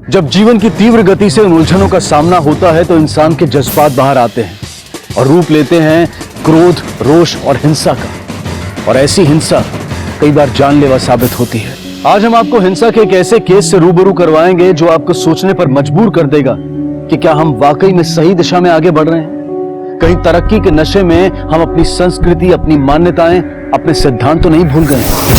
जब जीवन की तीव्र गति से उन उलझनों का सामना होता है तो इंसान के जज्बात बाहर आते हैं और रूप लेते हैं क्रोध, रोष और हिंसा का। और ऐसी हिंसा कई बार जानलेवा साबित होती है। आज हम आपको हिंसा के एक ऐसे केस से रूबरू करवाएंगे जो आपको सोचने पर मजबूर कर देगा कि क्या हम वाकई में सही दिशा में आगे बढ़ रहे हैं। कहीं तरक्की के नशे में हम अपनी संस्कृति, अपनी मान्यताएं, अपने सिद्धांत तो नहीं भूल गए।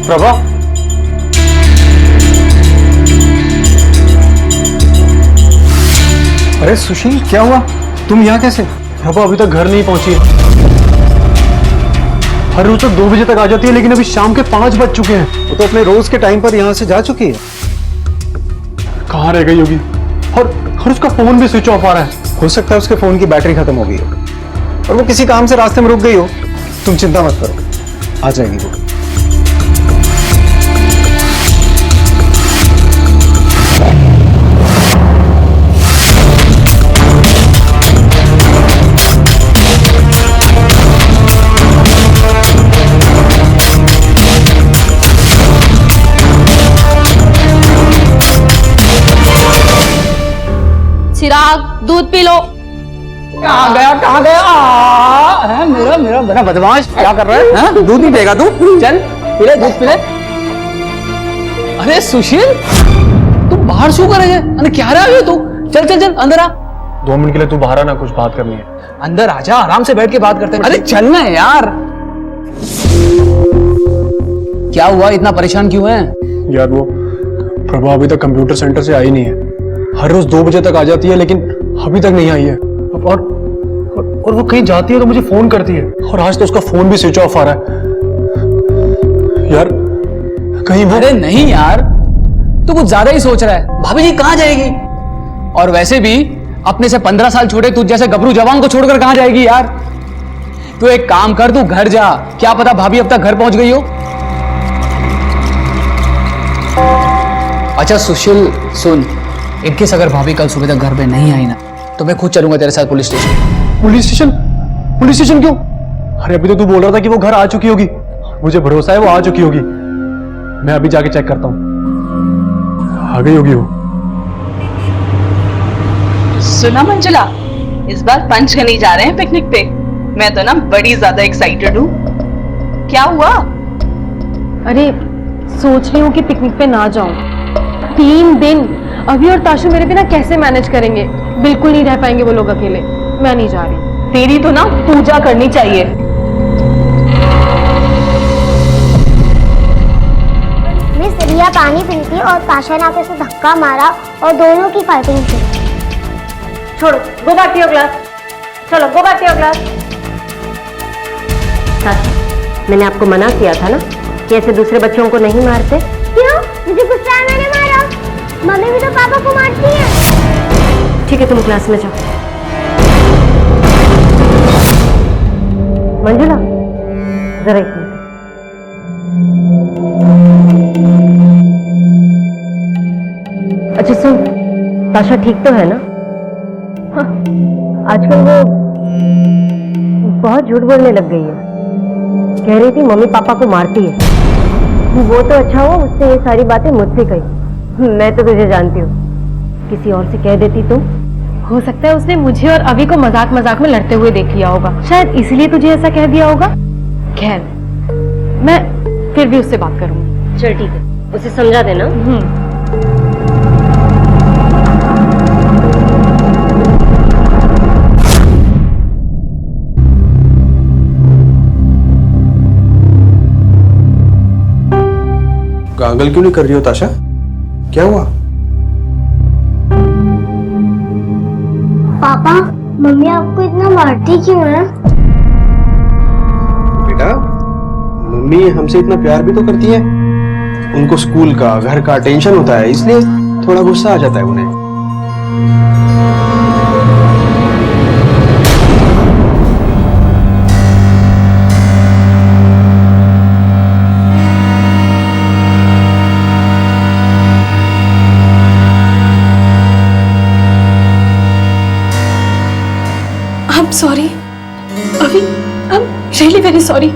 प्रभा, अरे सुशील, क्या हुआ? तुम यहाँ कैसे? प्रभा अभी तक घर नहीं पहुंची। हर रोज तो 2 बजे तक आ जाती है, लेकिन अभी शाम के 5 बज चुके हैं। वो तो अपने रोज के टाइम पर यहाँ से जा चुकी है। कहाँ रह गई होगी? और उसका फोन भी स्विच ऑफ आ रहा है। हो सकता है उसके फोन की बैटरी खत्म हो गई हो और वो किसी काम से रास्ते में रुक गई हो। तुम चिंता मत करो, आ जाएगी वो। चिराग, दूध पी लो। कहाँ गया? मेरा बड़ा बदमाश, क्या कर रहा है? दूध नहीं पिएगा तू? चल पी ले, दूध पी ले। अरे सुशील, तू बाहर शू करेगा? अरे क्या रहा है तू? चल चल चल अंदर आ। 2 मिनट के लिए तू बाहर आना, कुछ बात करनी है। अंदर आजा, आराम से बैठ के बात करते हैं। अरे चल ना यार। क्या हुआ, इतना परेशान क्यों है? यार वो प्रभा अभी तक कंप्यूटर सेंटर से आई नहीं है। हर रोज 2 बजे तक आ जाती है, लेकिन अभी तक नहीं आई है। और वो कहीं जाती है तो मुझे फोन करती है, और आज तो उसका फोन भी स्विच ऑफ आ रहा है। यार कहीं वो... अरे नहीं यार, तू कुछ ज्यादा ही सोच रहा है। भाभी जी कहाँ जाएगी? और वैसे भी अपने से 15 साल छोटे तुझ जैसे गबरू जवान को छोड़कर कहाँ जाएगी यार? तू एक काम कर, तू घर जा। क्या पता भाभी अब तक घर पहुंच गई हो। अच्छा सुशील सुन, इनकेस अगर भाभी कल सुबह तक घर पे नहीं आई ना, तो मैं खुद चलूंगा तेरे साथ police station. Police station? Police station क्यों? अरे अभी तो तू बोल रहा था कि वो घर आ चुकी होगी। मुझे भरोसा है वो आ चुकी होगी। मैं अभी जाके चेक करता हूँ, आ गई होगी वो। सुना मंजुला, इस बार पंचगनी जा रहे हैं पिकनिक पे। मैं तो ना बड़ी ज्यादा एक्साइटेड हूँ। क्या हुआ? अरे सोच रही हूँ कि पिकनिक पे ना जाऊं। 3 दिन अभी और ताशु मेरे बिना कैसे मैनेज करेंगे? बिल्कुल नहीं रह पाएंगे वो लोग अकेले। मैं नहीं जा रही। तेरी तो ना पूजा करनी चाहिए। मिस रिया पानी पी थी और ताशा ने आके उसे धक्का मारा और दोनों की फाइटिंग थी। छोड़ो, go back to your class. चलो go back to your class. मैंने आपको मना किया था ना कि ऐसे दूसरे बच्चों को नहीं मारते। क्यों? मुझे गुस्सा है, मैंने मारा। मम्मी भी तो पापा को मारती है। ठीक है, तुम क्लास में जाओ। मंजुला, जरा एक मिनट। अच्छा सुन, ताशा ठीक तो है ना? हाँ, आजकल वो बहुत झूठ बोलने लग गई है। कह रही थी मम्मी पापा को मारती है। वो तो अच्छा हुआ उससे ये सारी बातें मुझसे कही। मैं तो तुझे जानती हूँ, किसी और से कह देती तो। हो सकता है उसने मुझे और अभी को मजाक मजाक में लड़ते हुए देख लिया होगा, शायद इसलिए तुझे ऐसा कह दिया होगा। खैर, मैं फिर भी उससे बात करूंगी। चल ठीक है, उसे समझा देना। गागल क्यों नहीं कर रही हो ताशा? क्या हुआ? पापा, मम्मी आपको इतना मारती क्यों है? बेटा, मम्मी हमसे इतना प्यार भी तो करती है। उनको स्कूल का, घर का टेंशन होता है, इसलिए थोड़ा गुस्सा आ जाता है उन्हें। सॉरी अभी, I am really very sorry.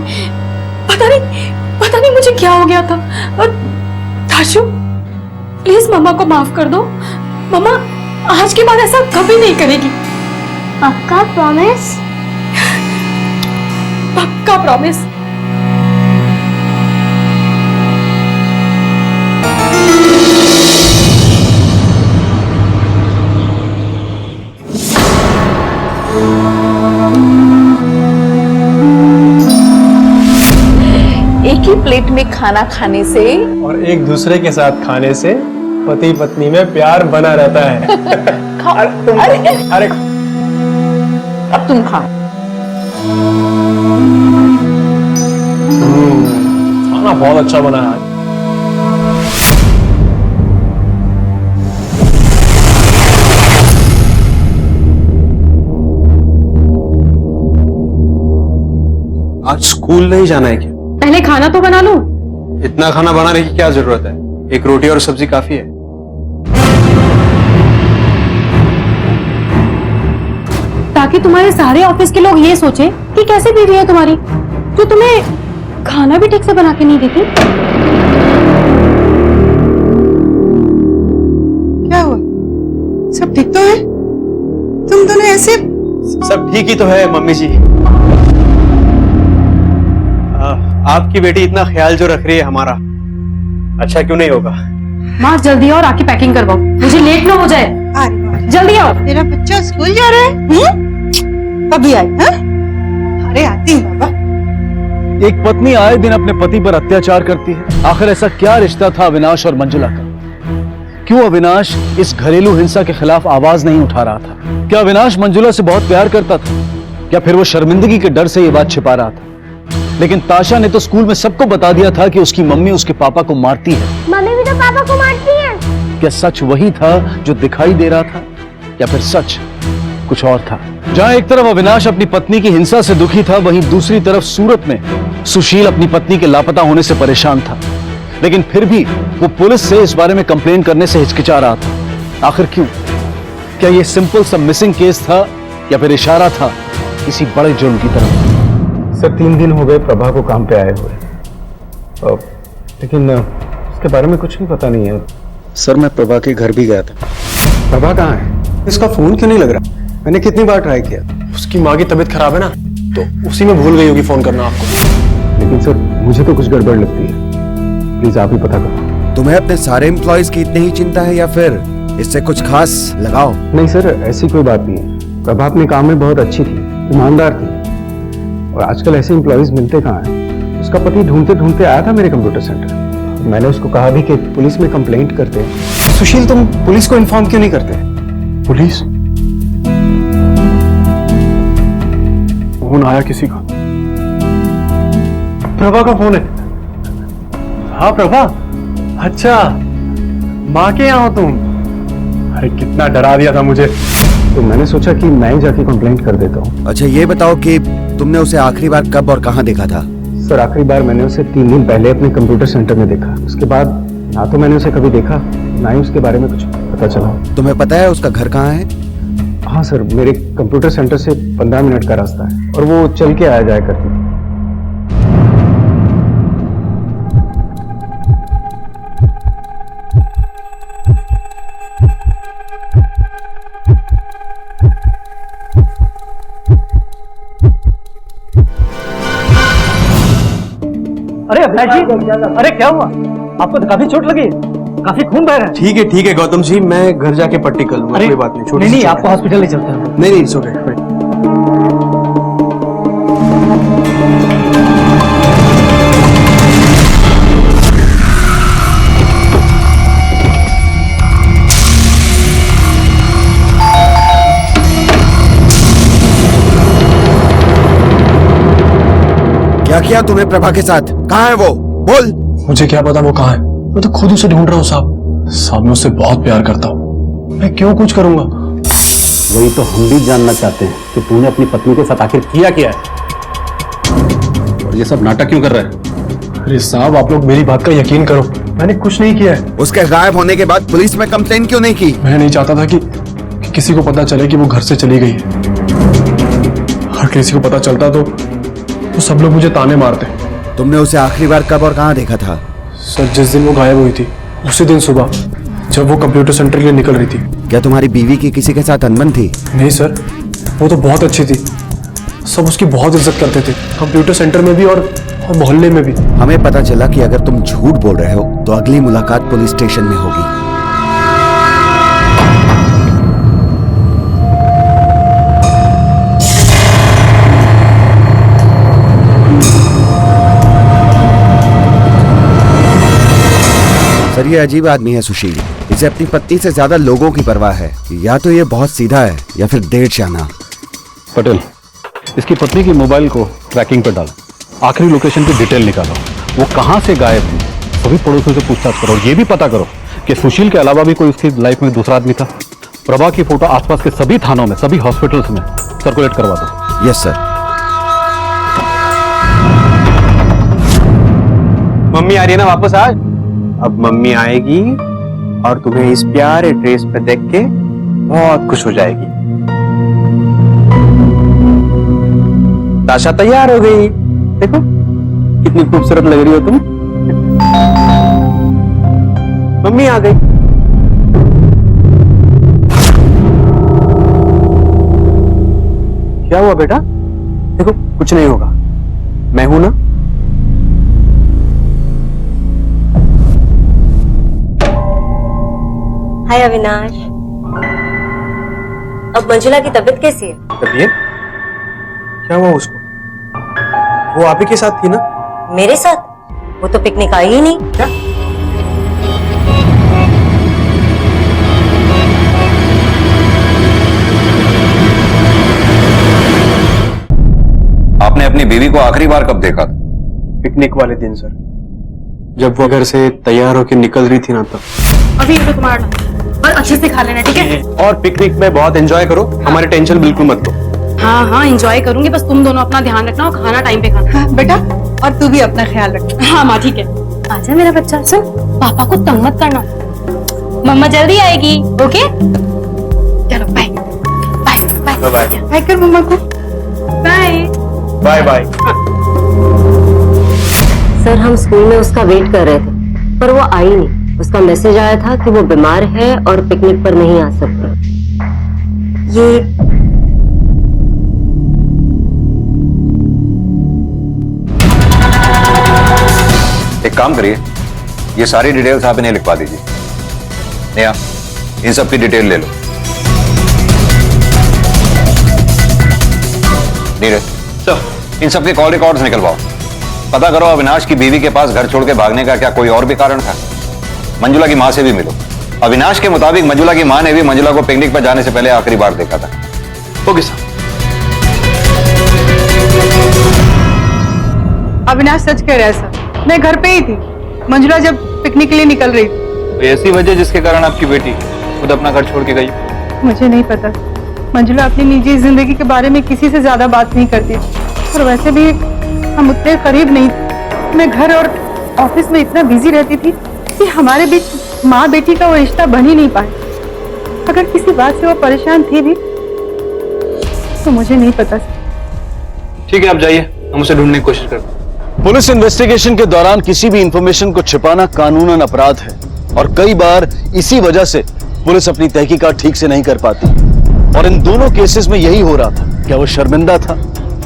पता नहीं मुझे क्या हो गया था। और ताशु प्लीज मम्मा को माफ कर दो। मम्मा आज के बाद ऐसा कभी नहीं करेगी। पक्का प्रॉमिस? पक्का प्रॉमिस। एक ही प्लेट में खाना खाने से और एक दूसरे के साथ खाने से पति पत्नी में प्यार बना रहता है। अरे अब तुम खाओ। खाना बहुत अच्छा बना है। आज स्कूल नहीं जाना है क्या? पहले खाना तो बना लो। इतना खाना बनाने की क्या जरूरत है? एक रोटी और सब्जी काफी है। ताकि तुम्हारे सारे ऑफिस के लोग ये सोचे कि कैसे बीवी है तुम्हारी, जो तुम्हें खाना भी ठीक से बना के नहीं देती। क्या हुआ? सब ठीक तो है? तुम दोनों ऐसे? सब ठीक ही तो है मम्मी जी। आपकी बेटी इतना ख्याल जो रख रही है हमारा, अच्छा क्यों नहीं होगा? माँ जल्दी आओ और आके पैकिंग करवाओ, मुझे लेट ना हो जाए। अरे जल्दी आओ। तेरा बच्चा स्कूल जा रहा है? अभी आई? हाँ? अरे आती हूँ बाबा। एक पत्नी आए दिन अपने पति पर अत्याचार करती है। आखिर ऐसा क्या रिश्ता था अविनाश और मंजुला का? क्यों अविनाश इस घरेलू हिंसा के खिलाफ आवाज नहीं उठा रहा था? क्या अविनाश मंजुला से बहुत प्यार करता था, या फिर वो शर्मिंदगी के डर से ये बात छिपा रहा था? लेकिन ताशा ने तो स्कूल में सबको बता दिया था कि उसकी मम्मी उसके पापा को मारती है। मम्मी भी तो पापा को मारती है। क्या सच वही था जो दिखाई दे रहा था, या फिर सच कुछ और था? जहां एक तरफ अविनाश अपनी पत्नी की हिंसा से दुखी था, वहीं दूसरी तरफ सूरत में सुशील अपनी पत्नी के लापता होने से परेशान था। लेकिन फिर भी वो पुलिस से इस बारे में कंप्लेन करने से हिचकिचा रहा था। आखिर क्यों? क्या ये सिंपल सा मिसिंग केस था, या फिर इशारा था किसी बड़े जुर्म की तरफ? सर 3 दिन हो गए प्रभा को काम पे आए हुए, लेकिन उसके बारे में कुछ भी पता नहीं है। सर मैं प्रभा के घर भी गया था। प्रभा कहाँ है? इसका फोन क्यों नहीं लग रहा? मैंने कितनी बार ट्राई किया। उसकी माँ की तबीयत खराब है ना, तो उसी में भूल गई होगी फोन करना आपको। लेकिन सर मुझे तो कुछ गड़बड़ लगती है, प्लीज आप ही पता करो। तुम्हें अपने सारे एम्प्लॉयज की इतनी ही चिंता है, या फिर इससे कुछ खास लगाओ? नहीं सर, ऐसी कोई बात नहीं है। प्रभा अपने काम में बहुत अच्छी थी, ईमानदार थी, और आजकल ऐसे एम्प्लॉयज मिलते कहाँ हैं। उसका पति ढूंढते ढूंढते आया था मेरे कंप्यूटर सेंटर। मैंने उसको कहा भी कि पुलिस में कंप्लेंट करते हैं। सुशील तुम पुलिस को इन्फॉर्म क्यों नहीं करते? पुलिस? फोन आया किसी का? प्रभा का फोन है। हाँ प्रभा, अच्छा माँ के यहाँ हो तुम? अरे कितना डरा दिया था मुझे। तो मैंने सोचा कि मैं ही जाके कंप्लेंट कर देता हूँ। अच्छा ये बताओ कि तुमने उसे आखिरी बार कब और कहाँ देखा था? सर आखिरी बार मैंने उसे 3 दिन पहले अपने कंप्यूटर सेंटर में देखा। उसके बाद ना तो मैंने उसे कभी देखा, ना ही उसके बारे में कुछ पता चला। तुम्हें पता है उसका घर कहाँ है? हाँ सर, मेरे कंप्यूटर सेंटर से 15 मिनट का रास्ता है, और वो चल के आया जाया करती थी। अरे अभिलाष जी, अरे क्या हुआ? आपको तो काफी चोट लगी, काफी खून बह रहा है। ठीक है गौतम जी, मैं घर जाके पट्टी कर लूंगा। कोई बात नहीं, नहीं आपको हॉस्पिटल ले चलते हैं। नहीं इट्स ओके। क्या किया तुमने प्रभा के साथ? कहाँ है वो? बोल। मुझे क्या पता वो कहाँ है, मैं तो खुद उसे ढूंढ रहा हूँ साहब। मैं उससे बहुत प्यार करता हूँ, मैं क्यों कुछ करूंगा? वही तो हम भी जानना चाहते हैं कि तूने अपनी पत्नी के साथ आखिर किया क्या है, और ये सब नाटक क्यों कर रहा है? अरे साहब आप लोग मेरी बात का यकीन करो, मैंने कुछ नहीं किया है। उसके गायब होने के बाद पुलिस में कंप्लेन क्यों नहीं की? मैं नहीं चाहता था कि किसी को पता चले कि वो घर से चली गई है। अगर किसी को पता चलता तो सब लोग मुझे ताने मारते। तुमने उसे आखिरी बार कब और कहाँ देखा था? सर जिस दिन वो गायब हुई थी उसी दिन सुबह, जब वो कंप्यूटर सेंटर के लिए निकल रही थी। क्या तुम्हारी बीवी की किसी के साथ अनबन थी? नहीं सर, वो तो बहुत अच्छी थी, सब उसकी बहुत इज्जत करते थे, कंप्यूटर सेंटर में भी और मोहल्ले में भी। हमें पता चला कि अगर तुम झूठ बोल रहे हो तो अगली मुलाकात पुलिस स्टेशन में होगी। सर ये अजीब आदमी है सुशील, इसे अपनी पत्नी से ज्यादा लोगों की परवाह है। या तो ये बहुत सीधा है या फिर देर शाना। पटेल, इसकी पत्नी की मोबाइल को ट्रैकिंग पर डालो, आखिरी लोकेशन की डिटेल निकालो, वो कहां से गायब हुई, सभी पड़ोसियों से पूछताछ करो। ये भी पता करो कि सुशील के अलावा भी कोई उसकी लाइफ में दूसरा आदमी था। प्रभा की फोटो आसपास के सभी थानों में, सभी हॉस्पिटल्स में सर्कुलेट करवा दो। Yes sir. मम्मी आ रही है ना वापस आज? अब मम्मी आएगी और तुम्हें इस प्यारे ड्रेस पे देख के बहुत खुश हो जाएगी। ताशा तैयार हो गई, देखो कितनी खूबसूरत लग रही हो तुम। मम्मी आ गई। क्या हुआ बेटा? देखो कुछ नहीं होगा, मैं हूं ना। हाय अविनाश, अब मंजुला की तबीयत कैसी है? तबीयत? क्या हुआ उसको? वो आप ही के साथ थी ना? मेरे साथ? वो तो पिकनिक आई ही नहीं। क्या? आपने अपनी बीवी को आखिरी बार कब देखा था? पिकनिक वाले दिन सर, जब वो घर से तैयार होकर निकल रही थी ना तब। अभी ये तुम्हारा और अच्छे से खा लेना, ठीक है? और पिकनिक में बहुत एंजॉय करो, हमारी टेंशन बिल्कुल मत लो। हाँ हाँ एंजॉय करूंगी, बस तुम दोनों अपना ध्यान रखना और खाना टाइम पे खाना। हाँ, बेटा और तू भी अपना ख्याल रख। हाँ माँ ठीक है। आजा मेरा बच्चा, सुन पापा को तंग मत करना, मम्मा जल्दी आएगी। ओके चलो bye bye bye bye bye कर मम्मा को। Bye bye bye. सर हम स्कूल में उसका वेट कर रहे थे पर वो आई नहीं। उसका मैसेज आया था कि वो बीमार है और पिकनिक पर नहीं आ सकती। ये एक काम करिए, ये सारी डिटेल्स आप इन्हें लिखवा दीजिए। नेहा, इन सब की डिटेल ले लो। नीरज सर, इन सब के कॉल रिकॉर्ड्स निकलवाओ। पता करो अविनाश की बीवी के पास घर छोड़ के भागने का क्या कोई और भी कारण था। मंजुला की मां से भी मिलो। अविनाश के मुताबिक मंजुला की मां ने भी मंजुला को पिकनिक पर जाने से पहले आखिरी बार देखा था। Okay sir. अविनाश सच कह रहा है सर, मैं घर पे ही थी मंजुला जब पिकनिक के लिए निकल रही थी। कोई ऐसी वजह जिसके कारण आपकी बेटी खुद अपना घर छोड़ के गई? मुझे नहीं पता, मंजुला अपनी निजी जिंदगी के बारे में किसी से ज्यादा बात नहीं करती और वैसे भी हम उतने करीब नहीं थे। मैं घर और ऑफिस में इतना बिजी रहती थी कि हमारे बीच माँ बेटी का वो रिश्ता बन ही नहीं पाया। अगर किसी बात से वो परेशान थी भी तो मुझे नहीं पता। ठीक है आप जाइए, हम उसे ढूंढने की कोशिश करते हैं। पुलिस इन्वेस्टिगेशन के दौरान किसी भी इंफॉर्मेशन को छिपाना कानूनन अपराध है और कई बार इसी वजह से पुलिस अपनी तहकीकात ठीक से नहीं कर पाती। और इन दोनों केसेस में यही हो रहा था। क्या वो शर्मिंदा था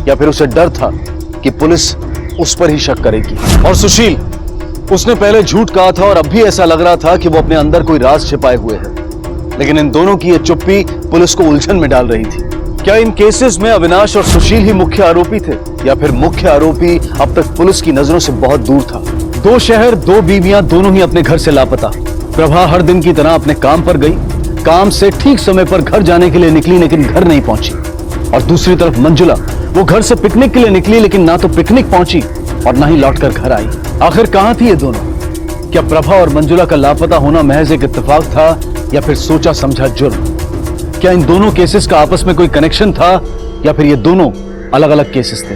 या फिर उसे डर था कि पुलिस उस पर ही शक करेगी? और सुशील, उसने पहले झूठ कहा था और अब भी ऐसा लग रहा था कि वो अपने अंदर कोई राज छिपाए हुए है। लेकिन इन दोनों की ये चुप्पी पुलिस को उलझन में डाल रही थी। क्या इन केसेस में अविनाश और सुशील ही मुख्य आरोपी थे या फिर मुख्य आरोपी अब तक पुलिस की नजरों से बहुत दूर था? दो शहर, दो बीवियां, दोनों ही अपने घर से लापता। प्रभा हर दिन की तरह अपने काम पर गई, काम से ठीक समय पर घर जाने के लिए निकली लेकिन घर नहीं पहुंची। और दूसरी तरफ मंजुला, वो घर से पिकनिक के लिए निकली लेकिन ना तो पिकनिक पहुंची और ना ही लौटकर घर आई। आखिर कहां थी ये दोनों? क्या प्रभा और मंजुला का लापता होना महज एक इत्तेफाक था या फिर सोचा समझा जुर्म? क्या इन दोनों केसेस का आपस में कोई कनेक्शन था या फिर ये दोनों अलग अलग केसेस थे?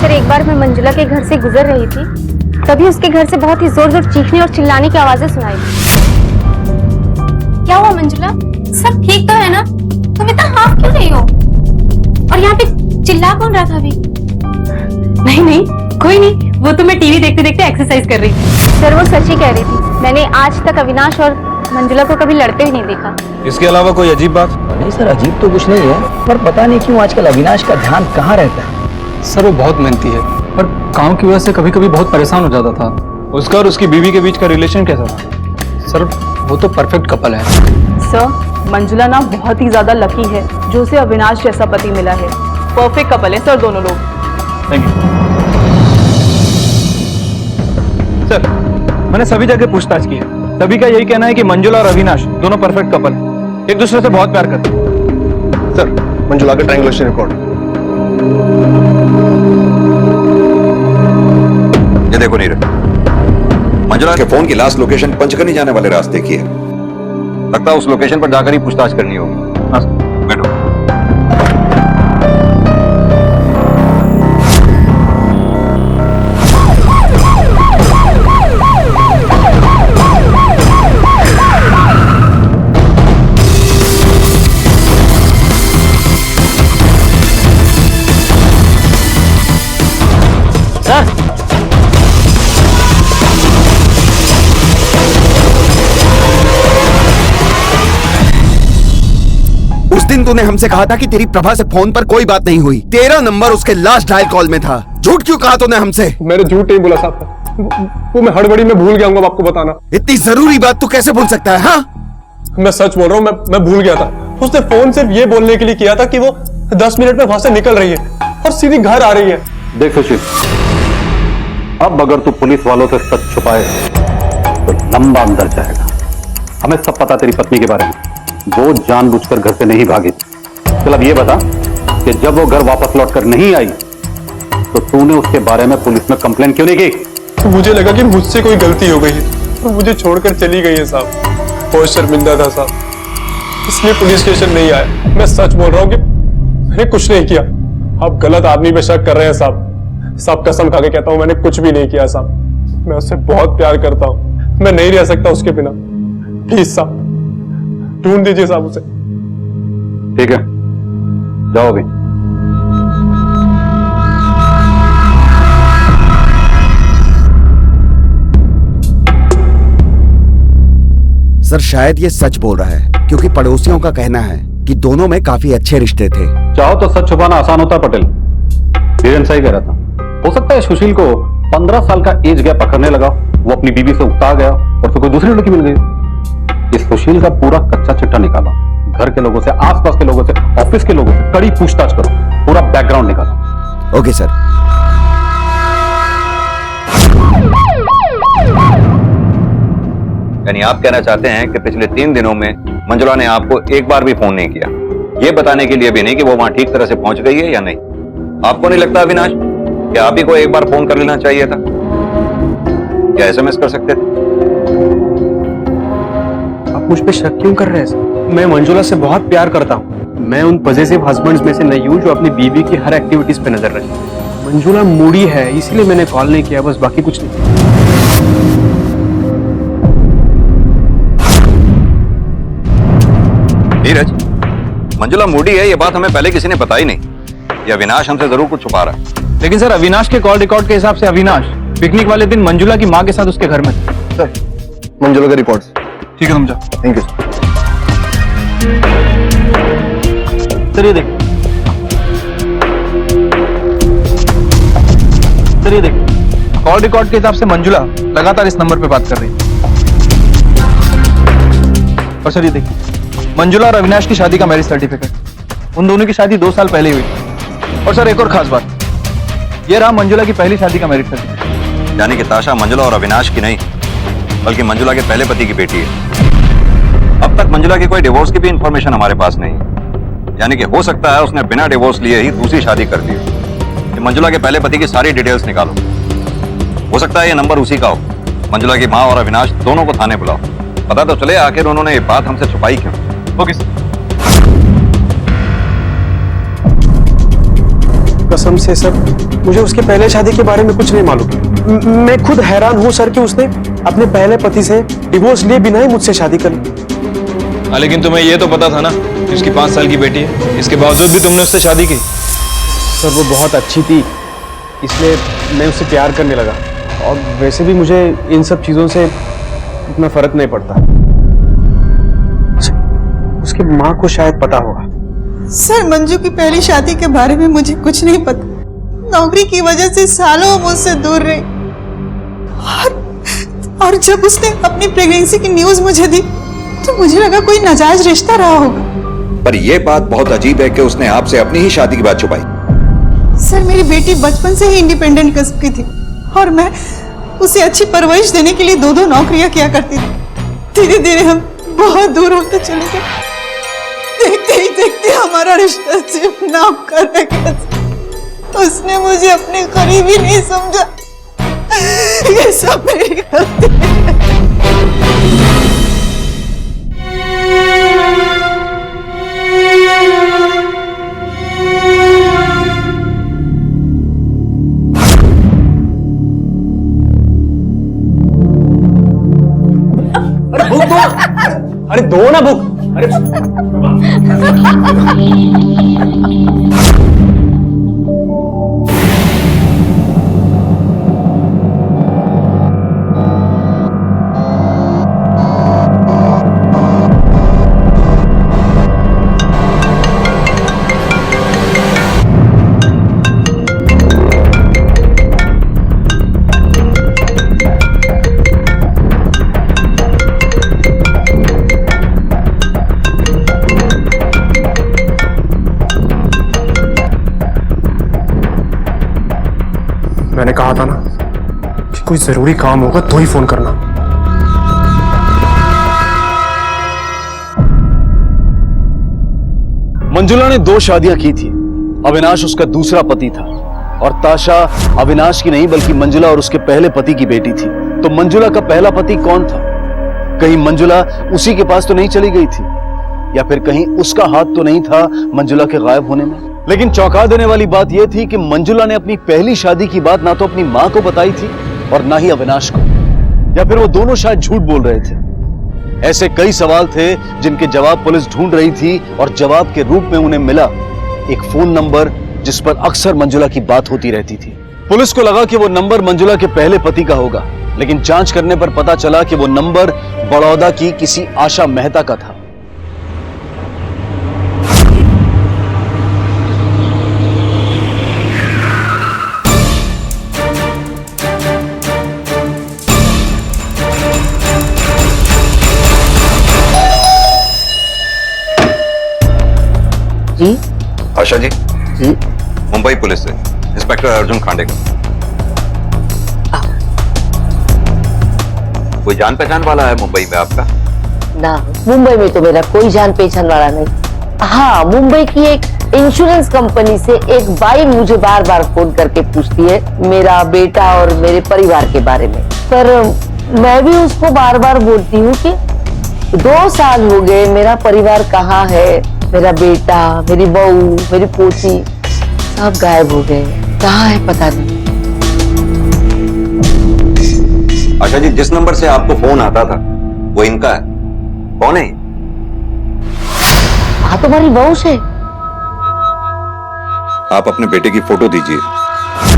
सर एक बार मैं मंजुला के घर से गुजर रही थी, तभी उसके घर से बहुत ही जोर जोर चीखने और चिल्लाने की आवाजें सुनाई दी। क्या हुआ मंजुला, सब ठीक तो है ना? तुम इतना हाफ क्यों रही हो और यहाँ पे चिल्ला रहा था अभी? नहीं नहीं, कोई नहीं, वो तो मैं टीवी देखते देखते एक्सरसाइज कर रही थी। सर वो सच ही कह रही थी, मैंने आज तक अविनाश और मंजुला को कभी लड़ते ही नहीं देखा। इसके अलावा कोई अजीब बात? नहीं सर, अजीब तो कुछ नहीं है, पर पता नहीं क्यों आजकल अविनाश का ध्यान कहाँ रहता है। सर वो बहुत मेहनती है, पर काम की वजह से कभी कभी बहुत परेशान हो जाता था। उसका और उसकी बीवी के बीच का रिलेशन कैसा था? सर वो तो परफेक्ट कपल है। सर मंजुला ना बहुत ही ज्यादा लकी है जो उसे अविनाश जैसा पति मिला है। परफेक्ट कपल है सर दोनों लोग। Thank you sir. मैंने सभी जगह पूछताछ की है, सभी का यही कहना है कि मंजुला और अविनाश दोनों परफेक्ट कपल हैं, एक दूसरे से बहुत प्यार करते हैं। सर मंजुला का ट्रायंगुलेशन रिकॉर्ड। ये देखो नीरज, मंजुला के फोन की लास्ट लोकेशन पंचकनी जाने वाले रास्ते की है। लगता है उस लोकेशन पर जाकर ही पूछताछ करनी होगी। हाँ बैठो। उस दिन तूने हमसे कहा था कि तेरी प्रभा से फोन पर कोई बात नहीं हुई। तेरा नंबर उसके लास्ट डायल कॉल में था। झूठ क्यों कहा तूने हमसे? मैंने झूठ नहीं बोला साहब, वो मैं हड़बड़ी में भूल गया हूँ आपको बताना। इतनी जरूरी बात तू कैसे भूल सकता है? हाँ मैं सच बोल रहा हूँ, मैं भूल गया था। उसने फोन सिर्फ ये बोलने के लिए किया था कि वो 10 मिनट में वहां से निकल रही है और सीधी घर आ रही है। देख सुशील, अब अगर तू पुलिस वालों से सच छुपाए तो लंबा अंदर जाएगा। हमें सब पता तेरी पत्नी के बारे में, वो जानबूझकर घर से नहीं भागी। चल अब ये बता कि जब वो घर वापस लौटकर नहीं आई तो तूने उसके बारे में पुलिस में कंप्लेन क्यों नहीं की? मुझे लगा कि मुझसे कोई गलती हो गई है, वो मुझे छोड़कर चली गई है साहब। बहुत शर्मिंदा था साहब, इसलिए पुलिस स्टेशन नहीं आया। मैं सच बोल रहा हूँ कि मैंने कुछ नहीं किया। आप गलत आदमी पे शक कर रहे हैं साहब। साहब कसम खा के कहता हूँ मैंने कुछ भी नहीं किया साहब। मैं उससे बहुत प्यार करता हूँ, मैं नहीं रह सकता उसके बिना। प्लीज साहब ढूंढ दीजिए साहब उसे। ठीक है, जाओ अभी। सर शायद ये सच बोल रहा है, क्योंकि पड़ोसियों का कहना है कि दोनों में काफी अच्छे रिश्ते थे। चाहो तो सच छुपाना आसान होता पटेल। धीरेन सही कह रहा था। हो सकता है सुशील को 15 साल का एज गैप पकड़ने लगा, वो अपनी बीवी से उकता गया और फिर कोई दूसरी लड़की मिल गई। इस सुशील का पूरा कच्चा चिट्ठा निकाला, घर के लोगों से, आसपास के लोगों से, ऑफिस के लोगों से कड़ी पूछताछ करो, पूरा बैकग्राउंड निकालो। Okay sir. यानी आप कहना चाहते हैं कि पिछले 3 दिनों में मंजुला ने आपको एक बार भी फोन नहीं किया, ये बताने के लिए भी नहीं कि वो वहां ठीक तरह से पहुंच गई है या नहीं। आपको नहीं लगता अविनाश कि आप ही को एक बार फोन कर लेना चाहिए था, या एसएमएस कर सकते थे? आप मुझ पे शक क्यों कर रहे हैं सर? मैं मंजुला से बहुत प्यार करता हूँ। मैं उन पॉजिटिव हस्बैंड्स में से नहीं हूँ जो अपनी बीवी की हर एक्टिविटीज पे नजर रखे। मंजुला मूडी है, इसीलिए मैंने कॉल नहीं किया, बस बाकी कुछ नहीं। नीरज, मंजुला मूडी है ये बात हमें पहले किसी ने बताई नहीं। ये अविनाश हमसे जरूर कुछ छुपा रहा है। लेकिन सर अविनाश के कॉल रिकॉर्ड के हिसाब से अविनाश पिकनिक वाले दिन मंजुला की माँ के साथ उसके घर में था। सर मंजुला के रिकॉर्ड्स। ठीक है, तुम जाओ। Thank you sir. ये देखो सर, ये देखो कॉल रिकॉर्ड के हिसाब से मंजुला लगातार इस नंबर पे बात कर रही है। और सर ये देखिए मंजुला और अविनाश की शादी का मैरिज सर्टिफिकेट। उन दोनों की शादी 2 साल पहले हुई। और सर एक और खास बात, ये रहा मंजुला की पहली शादी का मैरिज सर्टिफिकेट। यानी कि ताशा मंजुला और अविनाश की नहीं, बल्कि मंजुला के पहले पति की बेटी है। अब तक मंजुला की कोई डिवोर्स की भी इंफॉर्मेशन हमारे पास नहीं है। यानी कि हो सकता है उसने बिना डिवोर्स लिए ही दूसरी शादी कर दी हो। मंजुला के पहले पति की सारी डिटेल्स निकालो। हो सकता है ये नंबर उसी का हो। मंजुला की माँ और अविनाश दोनों को थाने बुलाओ, पता तो चले आखिर उन्होंने ये बात हमसे छुपाई क्यों। Okay sir. कसम से सर मुझे उसके पहले शादी के बारे में कुछ नहीं मालूम। मैं खुद हैरान हूँ सर कि उसने अपने पहले पति से डिवोर्स लिए बिना ही मुझसे शादी कर ली। लेकिन तुम्हें यह तो पता था ना कि उसकी 5 साल की बेटी है, इसके बावजूद भी तुमने उससे शादी की। सर वो बहुत अच्छी थी, इसलिए मैं उससे प्यार करने लगा। और वैसे भी मुझे इन सब चीज़ों से इतना फर्क नहीं पड़ता। उसकी माँ को शायद पता होगा। सर मंजू की पहली शादी के बारे में मुझे कुछ नहीं पता। नौकरी की वजह से सालों मुझसे दूर रही और जब उसने अपनी प्रेगनेंसी की न्यूज मुझे दी तो मुझे लगा कोई नाजायज रिश्ता रहा होगा। पर यह बात बहुत अजीब है कि उसने आपसे अपनी ही शादी की बात छुपाई। सर मेरी बेटी बचपन से ही इंडिपेंडेंट किस्म की थी और मैं उसे अच्छी परवरिश देने के लिए 2-2 नौकरियां किया करती थी। धीरे धीरे हम बहुत दूर होते चले गए। देखते ही देखते हमारा रिश्ता सिर्फ नाम का रह गया। उसने मुझे अपने करीब ही नहीं समझा। ये सब मेरी गलती है। अरे दो ना बुक। अरे मैंने कहा था ना कि कोई जरूरी काम होगा तो ही फोन करना। मंजुला ने 2 शादियां की थी। अविनाश उसका दूसरा पति था और ताशा अविनाश की नहीं बल्कि मंजुला और उसके पहले पति की बेटी थी। तो मंजुला का पहला पति कौन था? कहीं मंजुला उसी के पास तो नहीं चली गई थी, या फिर कहीं उसका हाथ तो नहीं था मंजुला के गायब होने में? लेकिन चौंका देने वाली बात यह थी कि मंजुला ने अपनी पहली शादी की बात ना तो अपनी मां को बताई थी और ना ही अविनाश को, या फिर वो दोनों शायद झूठ बोल रहे थे। ऐसे कई सवाल थे जिनके जवाब पुलिस ढूंढ रही थी और जवाब के रूप में उन्हें मिला एक फोन नंबर जिस पर अक्सर मंजुला की बात होती रहती थी। पुलिस को लगा कि वो नंबर मंजुला के पहले पति का होगा, लेकिन जांच करने पर पता चला कि वो नंबर बड़ौदा की किसी आशा मेहता का था। जी आशा जी। मुंबई पुलिस से इंस्पेक्टर अर्जुन खांडेकर। कोई जान पहचान वाला है मुंबई में आपका? ना, मुंबई में तो मेरा कोई जान पहचान वाला नहीं। हाँ, मुंबई की एक इंश्योरेंस कंपनी से एक बाई मुझे बार बार फोन करके पूछती है मेरा बेटा और मेरे परिवार के बारे में, पर मैं भी उसको बार बार बोलती हूँ कि 2 साल हो गए, मेरा परिवार कहाँ है, मेरा बेटा, मेरी बहू, मेरी पोती सब गायब हो गए, कहाँ है पता नहीं। आशा जी, जिस नंबर से आपको फोन आता था वो इनका है। कौन है? हाँ, तुम्हारी बहू से। आप अपने बेटे की फोटो दीजिए।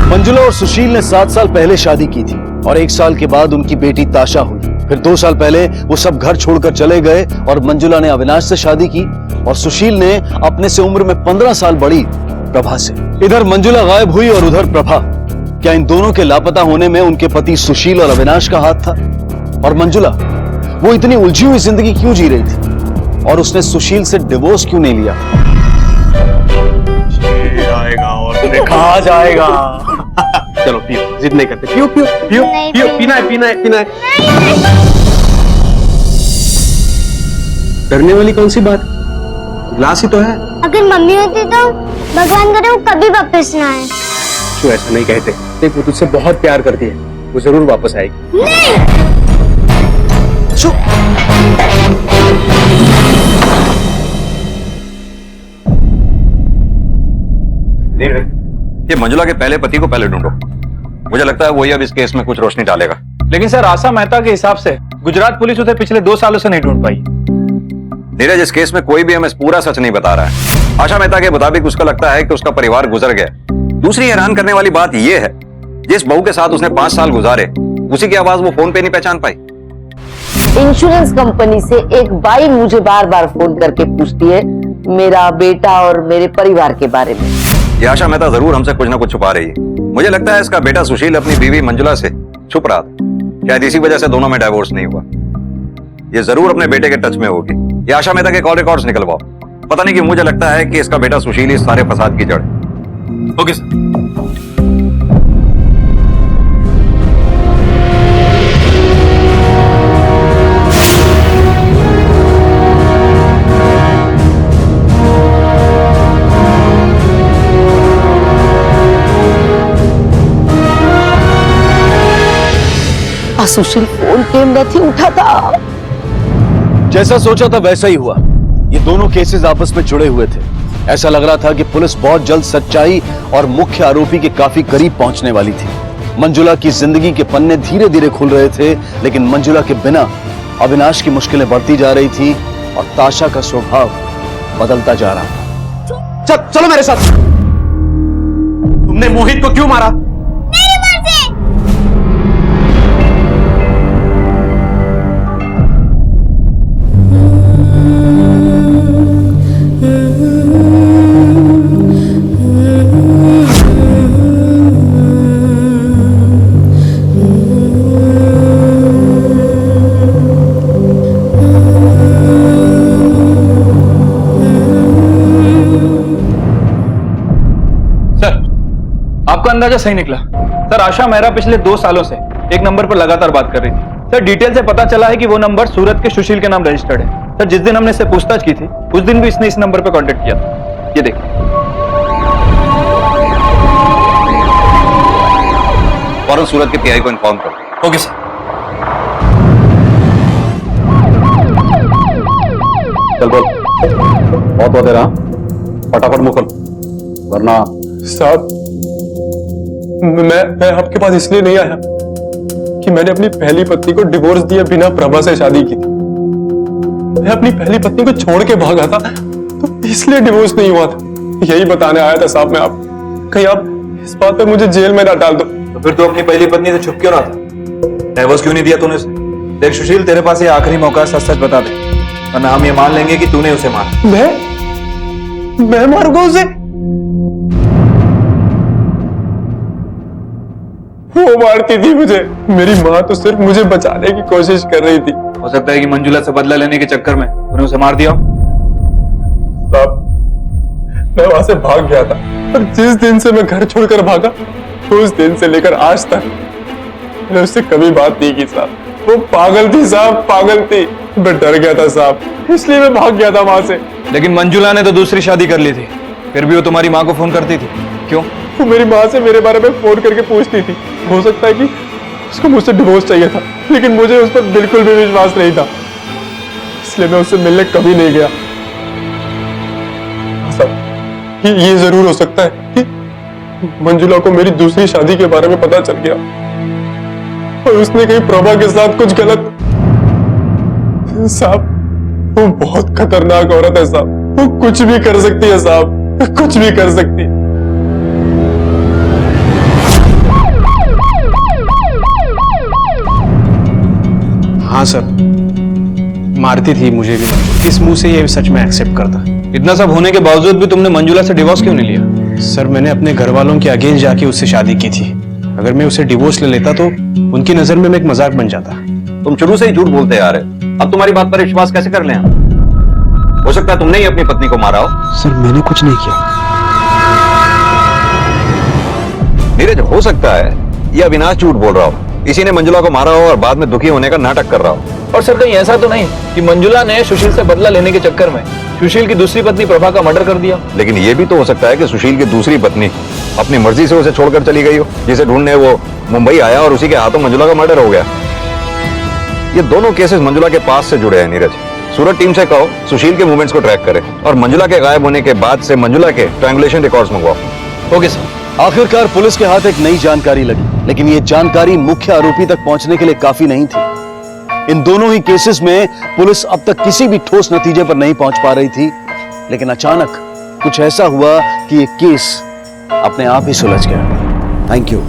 मंजुला और सुशील ने 7 साल पहले शादी की थी और 1 साल के बाद उनकी बेटी ताशा हुई। फिर 2 साल पहले वो सब घर छोड़कर चले गए और मंजुला ने अविनाश से शादी की और सुशील ने अपने से उम्र में 15 साल बड़ी प्रभा से। इधर मंजुला गायब हुई और उधर प्रभा। क्या इन दोनों के लापता होने में उनके पति सुशील और अविनाश का हाथ था? और मंजुला वो इतनी उलझी हुई जिंदगी क्यों जी रही थी और उसने सुशील से डिवोर्स क्यों नहीं लिया? आएगा और तुम्हें कहा जाएगा। चलो पियो, जिद नहीं करते। पियो पियो पियो पियो, पीना है पीना है पीना है। डरने वाली कौन सी बात? ग्लास ही तो है। अगर मम्मी होती तो भगवान करे वो कभी वापस ना आए। क्यों ऐसा नहीं कहते? देख, वो तुझसे बहुत प्यार करती है, वो जरूर वापस आएगी। ये मंजुला के पहले पति को पहले ढूंढो। मुझे लगता है वही अब इस केस में कुछ रोशनी डालेगा। लेकिन सर, आशा मेहता के हिसाब से गुजरात पुलिस उसे पिछले 2 सालों से नहीं ढूंढ पाई। नीरज, इस केस में कोई भी हमें पूरा सच नहीं बता रहा है। आशा मेहता के मुताबिक उसका लगता है कि उसका परिवार गुजर गया। दूसरी हैरान करने वाली बात यह है, जिस बहू के साथ उसने 5 साल गुजारे, उसी की आवाज वो फोन पे नहीं पहचान पाई। इंश्योरेंस कंपनी से एक बाई मुझे बार बार फोन करके पूछती है मेरा बेटा और मेरे परिवार के बारे में। ये आशा मेहता जरूर हमसे कुछ ना कुछ छुपा रही है। मुझे लगता है इसका बेटा सुशील अपनी बीवी मंजुला से छुप रहा था। शायद इसी वजह से दोनों में डाइवोर्स नहीं हुआ। ये जरूर अपने बेटे के टच में होगी। ये आशा मेहता के कॉल रिकॉर्ड्स निकलवाओ। पता नहीं कि मुझे लगता है कि इसका बेटा सुशील इस सारे फसाद की जड़ है। Okay sir. सुशील फोन केम नहीं उठाता। जैसा सोचा था वैसा ही हुआ। ये दोनों केसेस आपस में जुड़े हुए थे। ऐसा लग रहा था कि पुलिस बहुत जल्द सच्चाई और मुख्य आरोपी के काफी करीब पहुंचने वाली थी। मंजुला की जिंदगी के पन्ने धीरे धीरे खुल रहे थे, लेकिन मंजुला के बिना अविनाश की मुश्किलें बढ़ती जा रही थी और ताशा का स्वभाव बदलता जा रहा था। चलो मेरे साथ। तुमने मोहित को क्यों मारा? आपका अंदाजा सही निकला सर। आशा मेहरा पिछले 2 सालों से एक नंबर पर लगातार बात कर रही थी सर। डिटेल से पता चला है कि वो नंबर सूरत के सुशील के नाम रजिस्टर्ड है सर। जिस दिन हमने इससे पूछताछ की थी उस दिन भी इसने इस नंबर पर कांटेक्ट किया था। ये देखिए। फौरन सूरत के पीआई को इन्फॉर्म करो। Okay sir. चल बोल। बहुत हो दे रहा, फटाफट मुकल, वरना साहब मैं आपके पास इसलिए नहीं आया कि मैंने अपनी पहली पत्नी को डिवोर्स दिए बिना प्रभा से शादी की थी। मैं अपनी पहली पत्नी को छोड़ के भागा था, तो इसलिए डिवोर्स नहीं हुआ था। यही बताने आया था साहब मैं आप। कहीं आप इस बात पे मुझे जेल में ना डाल दो। तो फिर तू अपनी पहली पत्नी से छुप क्यों रहा था? डाइवोर्स क्यों नहीं दिया तूने उसे? देख सुशील, तेरे पास ये आखिरी मौका, सच सच बता दे वरना हम ये मान लेंगे कि तूने उसे मारा। मैं मारूंगा उसे? वो मारती थी मुझे। मेरी माँ तो सिर्फ मुझे बचाने की कोशिश कर रही थी। हो सकता है कि मंजुला से बदला लेने के चक्कर में तूने उसे मार दिया। साहब मैं वहां से भाग गया था, पर जिस दिन से मैं घर छोड़कर भागा उस दिन से लेकर आज तक मैंने उससे कभी बात नहीं की साहब। वो पागल थी साहब, पागल थी। मैं डर गया था साहब, इसलिए मैं भाग गया था वहां से। लेकिन मंजुला ने तो दूसरी शादी कर ली थी, फिर भी वो तुम्हारी माँ को फोन करती थी, क्यों? वो मेरी माँ से मेरे बारे में फोन करके पूछती थी। हो सकता है कि उसको मुझसे डिवोर्स चाहिए था, लेकिन मुझे उस पर बिल्कुल भी विश्वास नहीं था, इसलिए मैं उससे मिलने कभी नहीं गया। साहब ये जरूर हो सकता है कि मंजुला को मेरी दूसरी शादी के बारे में पता चल गया और उसने कहीं प्रभा के साथ कुछ गलत। साहब वो बहुत खतरनाक औरत है साहब, वो कुछ भी कर सकती है साहब, कुछ भी कर सकती है। हाँ सर, मारती थी मुझे भी। किस मुंह से ये सच में एक्सेप्ट करता? इतना सब होने के बावजूद भी तुमने मंजुला से डिवोर्स क्यों नहीं लिया? सर मैंने अपने घर वालों के अगेंस्ट जाके उससे शादी की थी। अगर मैं उसे डिवोर्स ले लेता तो उनकी नजर में मैं एक मजाक बन जाता। तुम शुरू से ही झूठ बोलते आ रहे, अब तुम्हारी बात पर विश्वास कैसे कर लें हम? हो सकता है तुमने ही अपनी पत्नी को मारा हो। सर मैंने कुछ नहीं किया। नीरज, हो सकता है ये अविनाश झूठ बोल रहा हो, इसी ने मंजुला को मारा हो और बाद में दुखी होने का नाटक कर रहा हो। और सर कहीं ऐसा तो नहीं कि मंजुला ने सुशील से बदला लेने के चक्कर में सुशील की दूसरी पत्नी प्रभा का मर्डर कर दिया? लेकिन ये भी तो हो सकता है कि सुशील की दूसरी पत्नी अपनी मर्जी से उसे छोड़कर चली गई हो, जिसे ढूंढने वो मुंबई आया और उसी के हाथों मंजुला का मर्डर हो गया। ये दोनों केसेस मंजुला के पास से जुड़े हैं नीरज। सूरत टीम से कहो सुशील के मूवमेंट्स को ट्रैक करे और मंजुला के गायब होने के बाद से मंजुला के ट्रायंगुलेशन रिकॉर्ड्स मंगवाओ। Okay sir. आखिरकार पुलिस के हाथ एक नई जानकारी लगी, लेकिन ये जानकारी मुख्य आरोपी तक पहुंचने के लिए काफी नहीं थी। इन दोनों ही केसेस में पुलिस अब तक किसी भी ठोस नतीजे पर नहीं पहुंच पा रही थी, लेकिन अचानक कुछ ऐसा हुआ कि ये केस अपने आप ही सुलझ गया। Thank you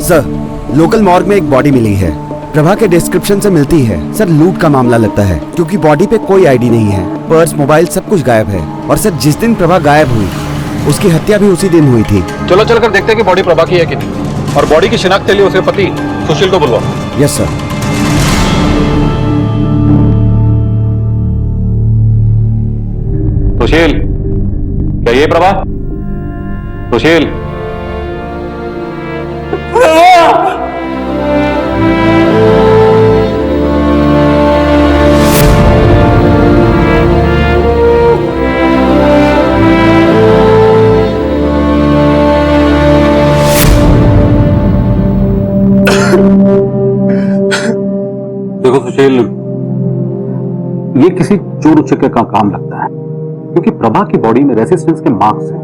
sir. Local morgue में एक बॉडी मिली है, प्रभा के डिस्क्रिप्शन से मिलती है। सर लूट का मामला लगता है क्योंकि बॉडी पे कोई आईडी नहीं है, पर्स मोबाइल सब कुछ गायब है। और सर जिस दिन प्रभा गायब हुई उसकी हत्या भी उसी दिन हुई थी। चलो चलकर देखते हैं कि बॉडी प्रभा की है कि नहीं, और बॉडी की शिनाख्त के लिए उसके पति सुशील को बुलवाओ। Yes sir. सुशील, क्या ये प्रभा? सुशील, देखो सुशील, ये किसी चोर उचक्के का काम लगता है, क्योंकि प्रभा की बॉडी में रेसिस्टेंस के मार्क्स हैं।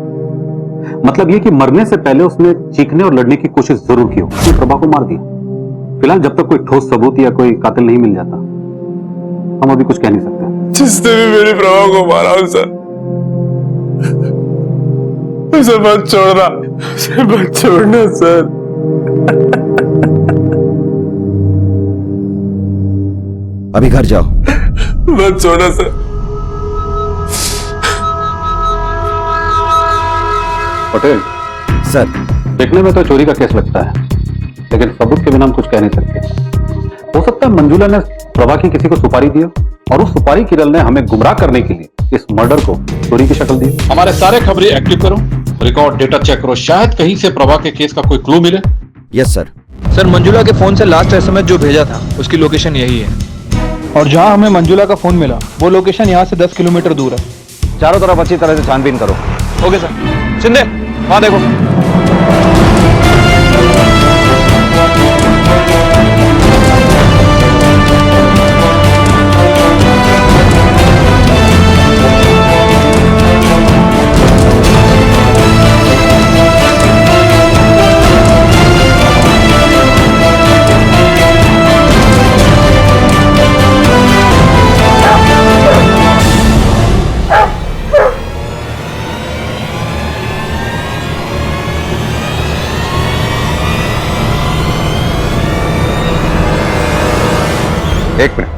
मतलब ये कि मरने से पहले उसने चीखने और लड़ने की कोशिश जरूर की हो, उसने प्रभा को मार दिया। फिलहाल जब तक कोई ठोस सबूत या कोई कातिल नहीं मिल जाता, हम अभी कुछ कह नहीं सकते। जिसने भी मेरी प्रभा को मारा उसे मत छोड़ना, उसे मत छोड़ना सर। अभी घर जाओ। मत छोड़ना सर। पटेल सर, देखने में तो चोरी का केस लगता है, लेकिन सबूत के बिना हम कुछ कह नहीं सकते। हो सकता है मंजुला ने प्रभा की किसी को सुपारी दी और उस सुपारी किरल ने हमें गुमराह करने के लिए इस मर्डर को चोरी की शक्ल दी। हमारे सारे खबरें एक्टिव करो, रिकॉर्ड डेटा चेक करो, शायद कहीं से प्रभा के केस का कोई क्लू मिले। Yes sir. सर मंजुला के फोन से लास्ट एसएमएस जो भेजा था उसकी लोकेशन यही है, और जहां हमें मंजुला का फोन मिला वो लोकेशन यहाँ से 10 किलोमीटर दूर है। चारों तरफ अच्छी तरह से छानबीन करो। Okay sir. शिंदे वहां देखो। एक मिनट,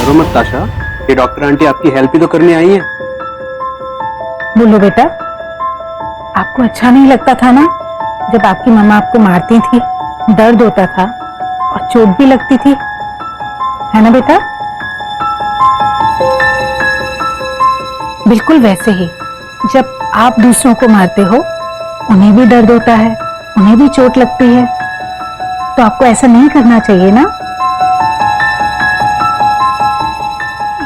मत ताशा, ये डॉक्टर आंटी आपकी हेल्प ही तो करने आई है। बोलो बेटा, आपको अच्छा नहीं लगता था ना जब आपकी मम्मा आपको मारती थी, दर्द होता था और चोट भी लगती थी, है ना बेटा? बिल्कुल वैसे ही जब आप दूसरों को मारते हो उन्हें भी दर्द होता है, उन्हें भी चोट लगती है, तो आपको ऐसा नहीं करना चाहिए ना।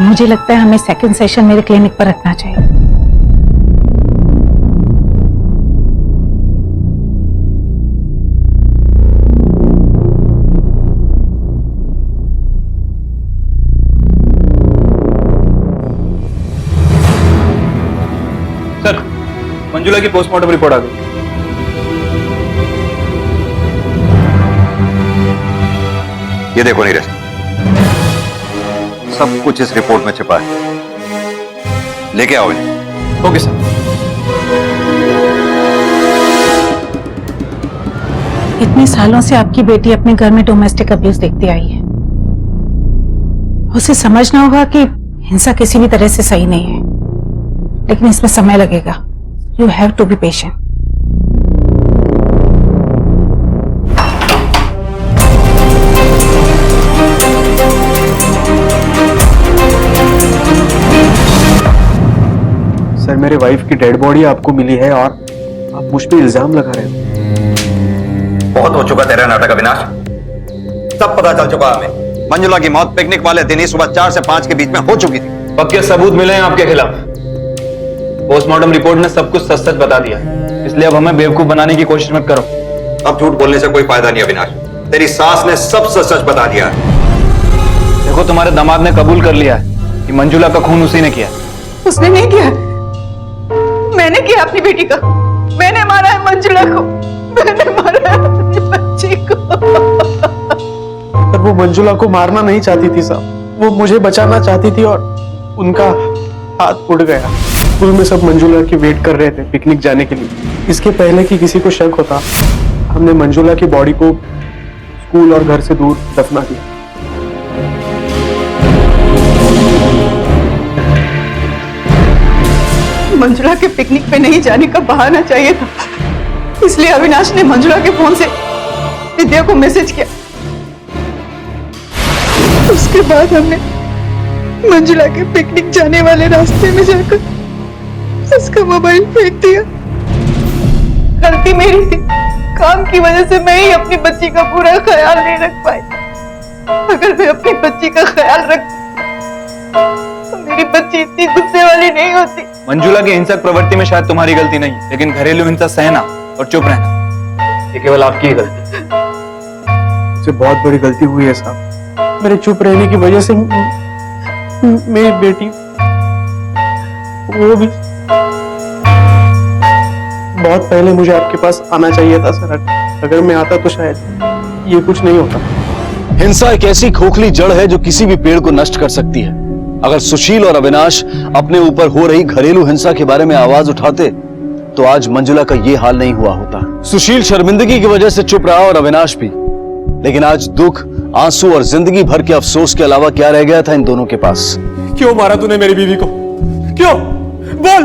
मुझे लगता है हमें सेकंड सेशन मेरे क्लिनिक पर रखना चाहिए। सर मंजुला की पोस्टमार्टम रिपोर्ट आ गई। ये देखो नीरज, सब कुछ इस रिपोर्ट में छिपा है, लेके आओ इन्हें। Okay sir. इतने सालों से आपकी बेटी अपने घर में डोमेस्टिक अब्यूज देखती आई है, उसे समझना होगा कि हिंसा किसी भी तरह से सही नहीं है, लेकिन इसमें समय लगेगा। You have to be patient. Sir मेरे वाइफ की डेड बॉडी आपको मिली है और आप मुझ पे इल्जाम लगा रहे हो। बहुत हो चुका तेरा नाटक अविनाश, सब पता चल चुका हमें। मंजुला की मौत पिकनिक वाले दिन ही सुबह 4 से 5 के बीच में हो चुकी थी। पक्के सबूत मिले हैं आपके खिलाफ। पोस्टमार्टम रिपोर्ट ने सब कुछ सच सच बता दिया, इसलिए अब हमें बेवकूफ बनाने की कोशिश मत करो। अब झूठ बोलने से कोई फायदा नहीं अविनाश, तेरी सास ने सब सच बता दिया। देखो तुम्हारे दामाद ने कबूल कर लिया है कि मंजुला का खून उसी ने किया। उसने नहीं किया, मैंने किया अपनी बेटी का। मैंने मारा है मंजुला को, मैंने मारा है अपनी बच्ची को। पर वो मंजुला को मारना नहीं चाहती थी साहब, वो मुझे बचाना चाहती थी और उनका हाथ उड़ गया। स्कूल में सब मंजुला की वेट कर रहे थे पिकनिक जाने के लिए। इसके पहले कि किसी को शक होता, हमने मंजुला की बॉडी को स्कूल और घर से दूर दफना दिया। मंजुला के पिकनिक पे नहीं जाने का बहाना चाहिए था, इसलिए अविनाश ने मंजुला के फोन से विद्या को मैसेज किया। उसके बाद हमने मंजुला के पिकनिक जाने वाले रास्ते में जाकर उसका मोबाइल फेंक दिया। गलती मेरी थी, काम की वजह से मैं ही अपनी बच्ची का पूरा ख्याल नहीं रख पाई। अगर मैं अपनी बच्ची का ख्याल रखती तो मेरी बच्ची इतनी गुस्से वाली नहीं होती। मंजुला की हिंसक प्रवृत्ति में शायद तुम्हारी गलती नहीं, लेकिन घरेलू हिंसा सहना और चुप रहना ये केवल आपकी ही गलती है। मुझसे बहुत बड़ी गलती हुई है साहब। मेरे चुप रहने की वजह से मेरी बेटी वो भी बहुत पहले मुझे आपके पास आना चाहिए था सर। अगर मैं आता तो शायद ये कुछ नहीं होता। हिंसा एक ऐसी खोखली जड़ है जो किसी भी पेड़ को नष्ट कर सकती है। अगर सुशील और अविनाश अपने ऊपर हो रही घरेलू हिंसा के बारे में आवाज उठाते तो आज मंजुला का ये हाल नहीं हुआ होता। सुशील शर्मिंदगी की वजह से चुप रहा और अविनाश भी, लेकिन आज दुख, आंसू और जिंदगी भर के अफसोस के अलावा क्या रह गया था इन दोनों के पास? क्यों मारा तूने मेरी बीवी को? क्यों? बोल।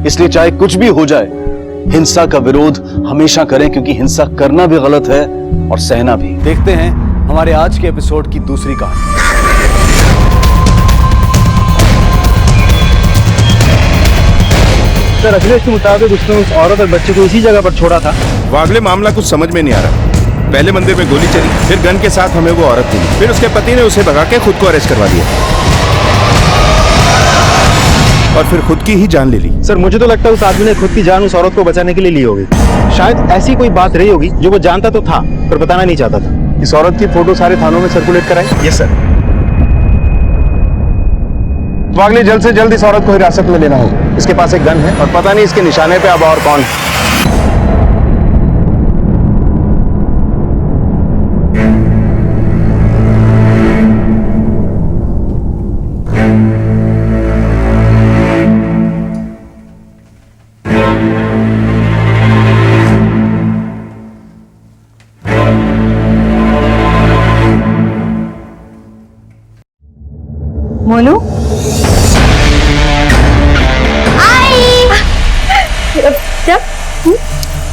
इसलिए चाहे कुछ भी हो जाए, हिंसा का विरोध हमेशा करें, क्योंकि हिंसा करना भी गलत है और सहना भी। देखते हैं हमारे आज के एपिसोड की दूसरी कहानी। सर, अखिलेश के मुताबिक उसने उस औरत और बच्चे को इसी जगह पर छोड़ा था। वागले मामला कुछ समझ में नहीं आ रहा। पहले मंदिर में गोली चली, फिर गन के साथ हमें वो औरत मिली, फिर उसके पति ने उसे भगा के खुद को अरेस्ट करवा दिया और फिर खुद की ही जान ले ली। सर, मुझे तो लगता है उस आदमी ने खुद की जान उस औरत को बचाने के लिए ली होगी। शायद ऐसी कोई बात रही होगी जो वो जानता तो था पर बताना नहीं चाहता था। इस औरत की फोटो सारे थानों में सर्कुलेट कराई। Yes sir. वागले, जल्द से जल्द इस औरत को हिरासत में लेना होगा। इसके पास एक गन है और पता नहीं इसके निशाने पे अब और कौन है। मोनू,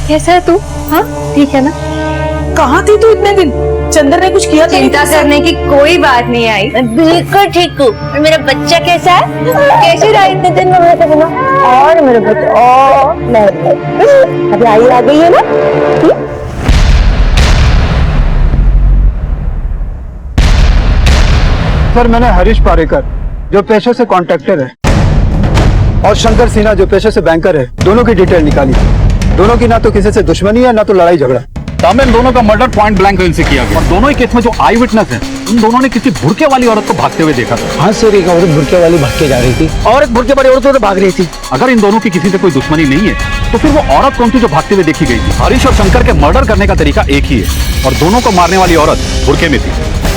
कैसा है तू? हाँ ठीक है ना? कहाँ थी तू इतने दिन? चंदर ने कुछ किया? चिंता करने की कोई बात नहीं आई, बिल्कुल ठीक हूँ। और मेरा बच्चा कैसा है? कैसे रहा इतने दिन में मेरे बिना? और मेरा बच्चा अभी आई आ गई है ना? सर, मैंने हरीश पारेकर जो पेशे से कॉन्ट्रैक्टर है और शंकर सिन्हा जो पेशे से बैंकर है, दोनों की डिटेल निकाली। दोनों की ना तो किसी से दुश्मनी है ना तो लड़ाई झगड़ा। इन दोनों का मर्डर पॉइंट ब्लैंक रेंज से किया गया और दोनों ही केस में जो आई विटनेस है, उन दोनों ने किसी भुड़के वाली औरत को भागते हुए देखा था। हाँ सर, एक औरत भुड़के वाली भाग के जा रही थी और एक भुड़के वाली औरत तो भाग रही थी। अगर इन दोनों की किसी से कोई दुश्मनी नहीं है तो फिर वो औरत कौन थी जो भागते हुए देखी गई थी? हरीश और शंकर के मर्डर करने का तरीका एक ही है और दोनों को मारने वाली औरत भुड़के में थी।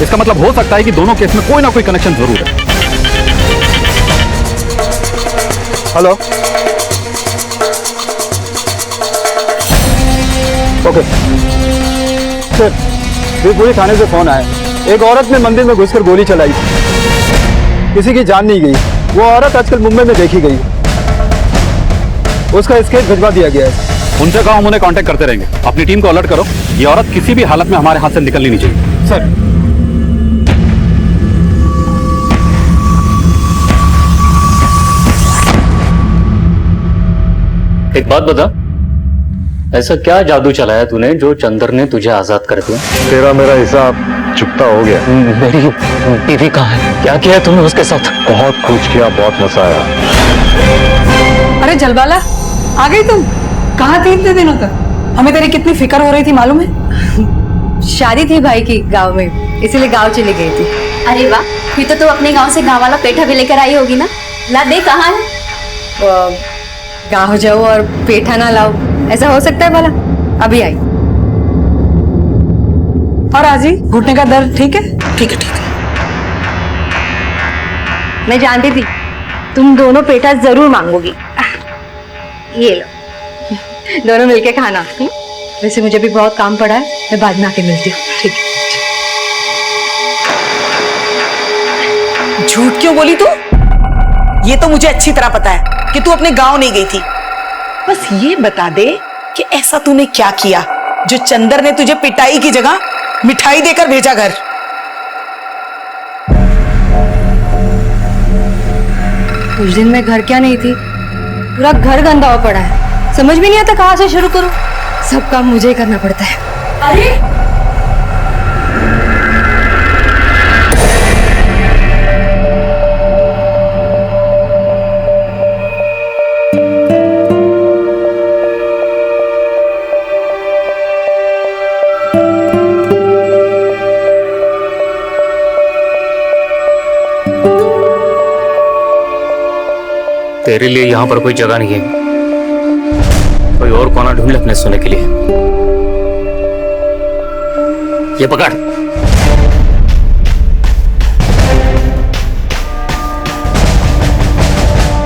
इसका मतलब हो सकता है कि दोनों केस में कोई ना कोई कनेक्शन जरूर है। हेलो, ओके सर, बीरपुरी थाने से फोन आया। एक औरत ने मंदिर में घुसकर गोली चलाई, किसी की जान नहीं गई। वो औरत आजकल मुंबई में देखी गई, उसका स्केच भिजवा दिया गया है। उनसे कहो हम उन्हें कांटेक्ट करते रहेंगे। अपनी टीम को अलर्ट करो, ये औरत किसी भी हालत में हमारे हाथ से निकलनी नहीं चाहिए। सर, एक बात बता, ऐसा क्या जादू चलाया तूने जो चंदर ने तुझे आजाद कर दिया? तेरा मेरा हिसाब चुकता हो गया। मेरी बीवी कहाँ है? क्या किया तुमने उसके साथ? बहुत कुछ किया, बहुत मजा आया। अरे जलवाला, आ गई तुम? कहाँ थी इतने दिनों तक? हमें तेरी कितनी फिक्र हो रही थी मालूम है? शादी थी भाई की गांव में, इसीलिए गांव चली गई थी। अरे वाह, फिर तो तू अपने गांव से गांव वाला पेठा भी लेकर आई होगी ना? ला दे, कहाँ है? गांव जाओ और पेठा ना लाओ, ऐसा हो सकता है भला? अभी आई। और आजी, घुटने का दर्द ठीक है? ठीक है ठीक है। मैं जानती थी तुम दोनों पेठा जरूर मांगोगी। ये लो, दोनों मिलके खाना। वैसे मुझे भी बहुत काम पड़ा है, मैं बाद में आके मिलती हूँ। ठीक है। झूठ क्यों बोली तू? ये तो मुझे अच्छी तरह पता है कि तू अपने गांव नहीं गई थी। बस ये बता दे कि ऐसा तूने क्या किया जो चंदर ने तुझे पिटाई की जगह मिठाई देकर भेजा घर? कुछ दिन में घर क्या नहीं थी, पूरा घर गंदा हुआ पड़ा है। समझ में नहीं आता कहाँ से शुरू करूं। सब काम मुझे ही करना पड़ता है। अरे तेरे लिए यहाँ पर कोई जगह नहीं है, कोई और कोना ढूंढ ले अपने सोने के लिए। ये पकड़।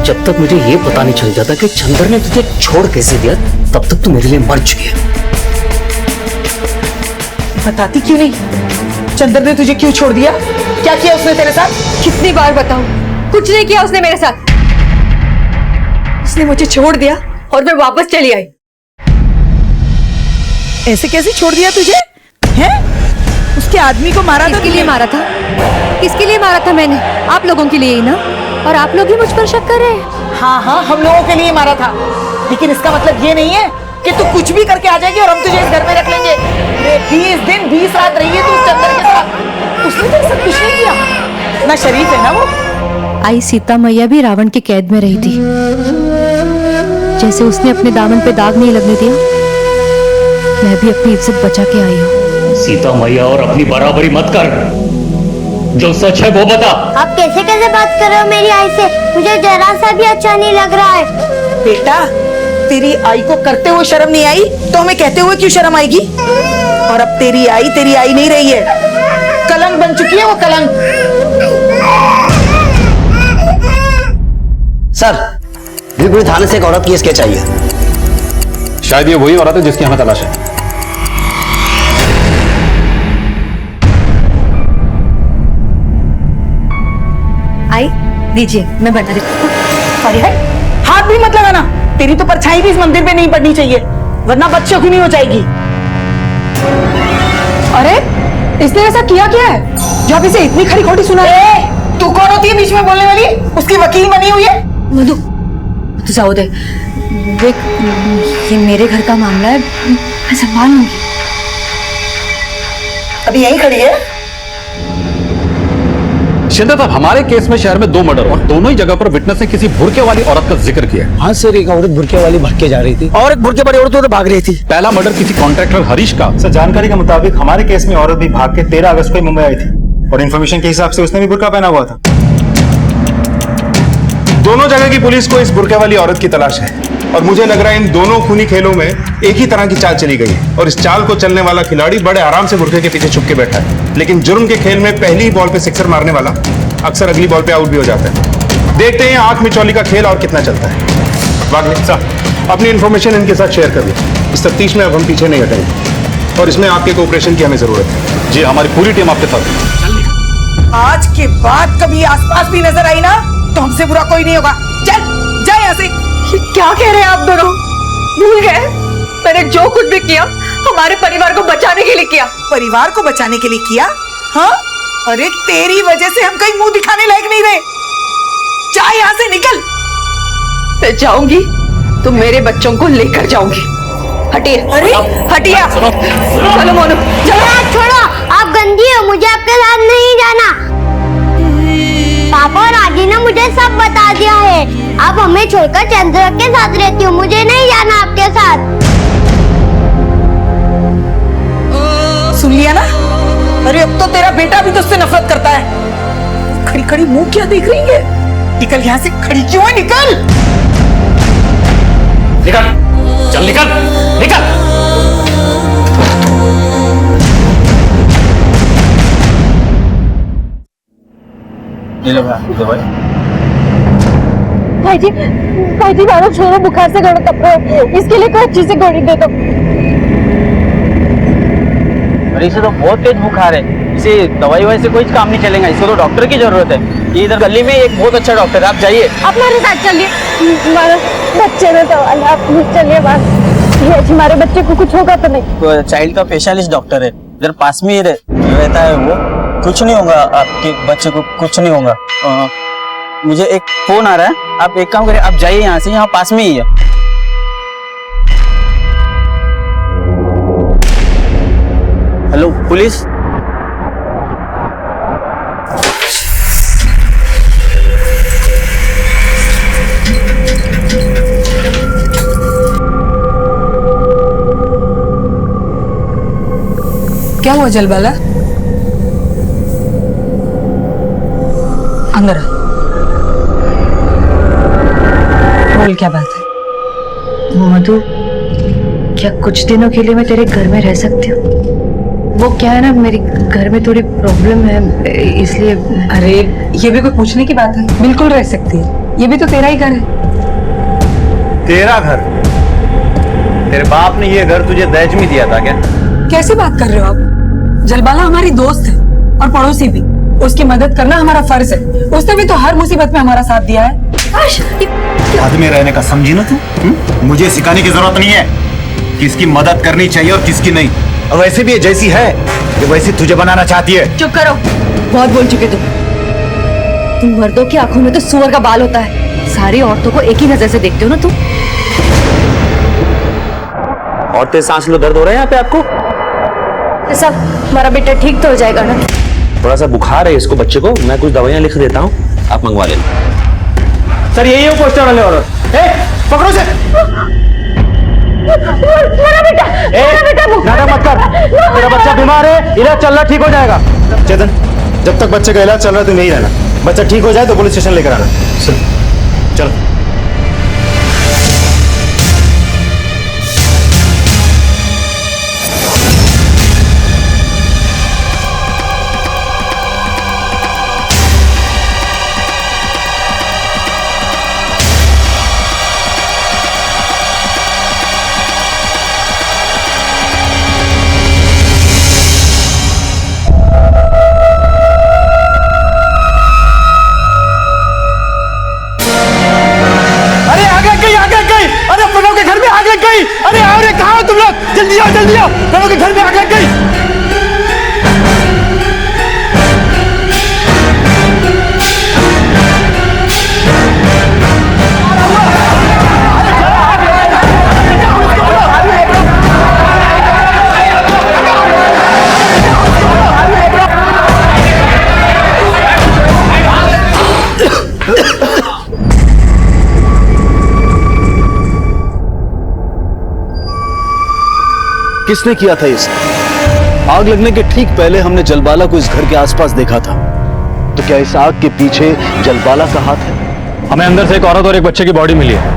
जब तक मुझे ये पता नहीं चल जाता कि चंदर ने तुझे छोड़ कैसे दिया, तब तक तू मेरे लिए मर चुकी है। बताती क्यों नहीं? चंदर ने तुझे क्यों छोड़ दिया? क्या किया उसने तेरे साथ? कितनी बार बताऊं? कुछ नहीं किया उसने मेरे साथ। उसने मुझे छोड़ दिया और मैं वापस चली आई। ऐसे कैसे छोड़ दिया तुझे? हैं? उसके आदमी को मारा था? किसके लिए मारा था? किसके लिए मारा था मैंने? आप लोगों के लिए ही ना? और आप लोग ही मुझ पर शक कर रहे हैं। हाँ हाँ, हम लोगों के लिए मारा था, लेकिन इसका मतलब ये नहीं है कि तू कुछ भी करके आ जाएगी और हम तुझे इस घर में रख लेंगे। 20 दिन 20 रात रही है तू उस चंदर के साथ, उसने तो सब कुछ नहीं किया। इतना शरीफ है ना वो। आई सीता मैया भी रावण की कैद में रही थी, जैसे उसने अपने दामन पे दाग नहीं लगने दिया, मैं भी अपनी इज्जत बचा के आई हूँ। सीता मैया और अपनी बराबरी मत कर, जो सच है वो बता। आप कैसे कैसे बात कर रहे हो मेरी आई से? मुझे जरा सा भी अच्छा नहीं लग रहा है। बेटा, तेरी आई को करते हुए शर्म नहीं आई तो हमें कहते हुए क्यों शर्म आएगी? और अब तेरी आई नहीं रही है, कलंक बन चुकी है वो, कलंक। सर, भीलपुरी थाने से एक औरत की स्केच आई है। शायद ये वही औरत है जिसकी हमें तलाश है। आई दीजिए, मैं बता देती हूँ। अरे हाथ भी मत लगाना, तेरी तो परछाई भी इस मंदिर पे नहीं पड़नी चाहिए, वरना बदशगुनी हो जाएगी। अरे इसने ऐसा किया क्या है जो आप इसे इतनी खरी खोटी सुना? तू कौन होती है बीच में बोलने वाली? उसकी वकील बनी हुई है। मधु जाओ दे, देख ये मेरे घर का मामला है, मैं संभाल लूंगी। अभी यहीं खड़ी है? शिंदे साहब, हमारे केस में शहर में 2 मर्डर और दोनों ही जगह पर विटनेस ने किसी बुरके वाली औरत का जिक्र किया। हाँ सर, एक औरत बुरके वाली भाग के जा रही थी और एक बुरके वाली औरत उधर भाग रही थी। पहला मर्डर किसी कॉन्ट्रैक्टर हरीश का। सर, जानकारी के मुताबिक हमारे केस में औरत भी भाग के 13 अगस्त को मुंबई आई थी और इन्फॉर्मेशन के हिसाब से उसने भी बुरका पहना हुआ था। दोनों जगह की पुलिस को इस बुरके वाली औरत की तलाश है और मुझे लग रहा है इन दोनों खूनी खेलों में एक ही तरह की चाल चली गई है और इस चाल को चलने वाला खिलाड़ी बड़े आराम से बुरके के पीछे छुप के बैठा है, लेकिन जुर्म के खेल में पहली बॉल पे सिक्सर मारने वाला अक्सर अगली बॉल पे आउट भी हो जाता है। देखते हैं आंख मिचौली का खेल और कितना चलता है। वागले साहब, अपनी इन्फॉर्मेशन इनके साथ शेयर कर ली। इस तफ्तीश में अब हम पीछे नहीं हटेंगे और इसमें आपके कोऑपरेशन की हमें जरूरत है। जी, हमारी पूरी टीम आपके साथ है। आज के बाद कभी आसपास भी नजर आई ना तो हमसे बुरा कोई नहीं होगा। चल जा यहाँ से। क्या कह रहे हैं आप दोनों? भूल गए मैंने जो कुछ भी किया हमारे परिवार को बचाने के लिए किया। परिवार को बचाने के लिए किया? हाँ, अरे तेरी वजह से हम कहीं मुंह दिखाने लायक नहीं रहे। जा यहाँ से, निकल। मैं जाऊंगी तो मेरे बच्चों को लेकर जाऊंगी। हटिए, अरे हटिए, चलो मोनू छोड़ो, आप गंदी हो, मुझे आपके साथ नहीं जाना। पापा और आजी ने मुझे सब बता दिया है। आप हमें छोड़कर चंद्र के साथ रहती हो, मुझे नहीं जाना आपके साथ। अरे अब तो तेरा बेटा भी तुझसे नफरत करता है। खड़ी खड़ी मुंह क्या देख रही है? निकल यहाँ से, खड़ी क्यों है? निकल निकल, चल निकल, निकल। भाई जी मारो छोरो बुखार से गला तप रहा है, इसके लिए कोई अच्छी सी गोली दे दो। अरे इसे तो बहुत तेज बुखार है, इसे दवाई ववाई से कोई काम नहीं चलेगा, इसे तो डॉक्टर की जरूरत है। ये इधर गली में एक बहुत अच्छा डॉक्टर है, आप जाइए। आप मेरे साथ चलिए, हमारे बच्चे में सवाल है, आप चलिए बात। ये हमारे बच्चे को कुछ होगा तो नहीं? तो चाइल्ड का स्पेशलिस्ट डॉक्टर है, इधर पास में ही रहता है वो। कुछ नहीं होगा, आपके बच्चे को कुछ नहीं होगा। मुझे एक फोन आ रहा है, आप एक काम करिए, आप जाइए यहाँ से, यहाँ पास में ही है। Hello police. क्या हुआ जलबाला? अंदर आ। बोल क्या बात है? मधु, क्या कुछ दिनों के लिए मैं तेरे घर में रह सकती हूँ? वो क्या है ना, मेरी घर में थोड़ी प्रॉब्लम है, इसलिए। अरे ये भी कोई पूछने की बात है? बिल्कुल रह सकती है, ये भी तो तेरा ही घर है। तेरा घर? तेरे बाप ने ये घर तुझे दहेज में दिया था क्या? कैसी बात कर रहे हो आप? जलबाला हमारी दोस्त है और पड़ोसी भी, उसकी मदद करना हमारा फर्ज है। उसने भी तो हर मुसीबत में हमारा साथ दिया है। आदमी रहने का समझी ना तू? मुझे सिखाने की जरूरत नहीं है किसकी मदद करनी चाहिए और किसकी नहीं। और वैसे भी ये जैसी है ये वैसी तुझे बनाना चाहती है। चुप करो, बहुत बोल चुके तुम मर्दों की आंखों में तो सुअर का बाल होता है। सारी औरतों को एक ही नजर से देखते हो ना तुम। और तेज सांस लो, दर्द हो रहा है यहाँ पे आपको? सब हमारा बेटा ठीक तो हो जाएगा ना? थोड़ा सा बुखार है इसको, बच्चे को मैं कुछ दवाइयाँ लिख देता हूँ, आप मंगवा लेना। सर यही है पोस्टर वाले औरत, पकड़ो से। मेरा बेटा नाटक मत कर, मेरा बच्चा बीमार है, इलाज चल रहा, ठीक हो जाएगा। चेतन, जब तक बच्चे का इलाज चल रहा है तुम यहीं रहना, बच्चा ठीक हो जाए तो पुलिस स्टेशन लेकर आना। चलो। अरे आओ रे, कहाँ हो तुम लोग? जल्दी आओ, जल्दी आओ, प्रणव के घर में आग लग गई। किसने किया था इसे? आग लगने के ठीक पहले हमने जलबाला को इस घर के आसपास देखा था, तो क्या इस आग के पीछे जलबाला का हाथ है? हमें अंदर से एक औरत और एक बच्चे की बॉडी मिली है।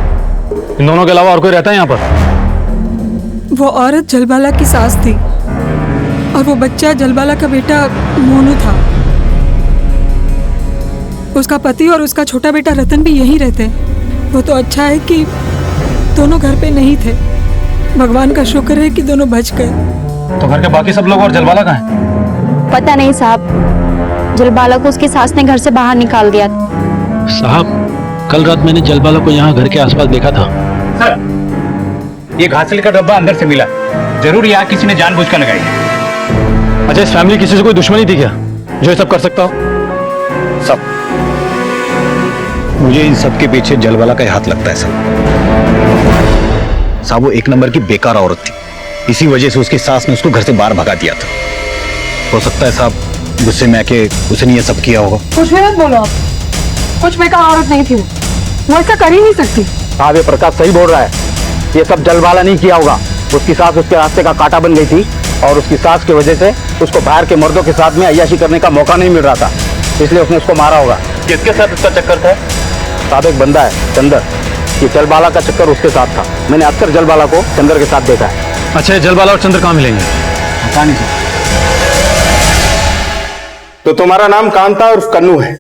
इन दोनों के अलावा और कोई रहता है यहाँ पर? वो औरत जलबाला की सास थी और वो बच्चा जलबाला का बेटा मोनू था। उसका पति और उसका छोटा बेटा रतन भी यहीं रहते हैं। वो तो अच्छा है कि दोनों घर पे नहीं थे। भगवान का शुक्र है कि दोनों बच गए। तो घर के बाकी सब लोग और जलबाला कहाँ हैं? पता नहीं साहब, जलबाला को उसकी सास ने घर से बाहर निकाल दिया। साहब, कल रात मैंने जलबाला को यहाँ घर के आसपास देखा था। सर, ये घासल का डब्बा अंदर से मिला, जरूर यहाँ किसी ने जानबूझकर लगाई है। अच्छा, इस फैमिली किसी से कोई दुश्मनी थी क्या जो ये सब कर सकता हो? सब, मुझे इन सब के पीछे जलबाला का हाथ लगता है साहब। वो एक नंबर की बेकार औरत थी, इसी वजह से उसकी सास ने उसको घर से बाहर भगा दिया था। हो सकता है साहब गुस्से में आके उसने ये सब किया होगा। कुछ भी मत बोलो आप, कुछ बेकार औरत नहीं थी वो ऐसा कर ही नहीं सकती। साहब ये प्रकाश सही बोल रहा है, ये सब जलबाला नहीं किया होगा। उसकी सास उसके रास्ते का कांटा बन गई थी, और उसकी सास की वजह से उसको बाहर के मर्दों के साथ में अय्याशी करने का मौका नहीं मिल रहा था, इसलिए उसने उसको मारा होगा। किसके साथ उसका चक्कर था? साथ एक बंदा है चंदर, ये जलबाला का चक्कर उसके साथ था। मैंने अक्सर जलबाला को चंदर के साथ देखा है। अच्छा, ये जलबाला और चंदर कहाँ मिलेंगे? पता नहीं सर। तो तुम्हारा नाम कांता और कन्नू है।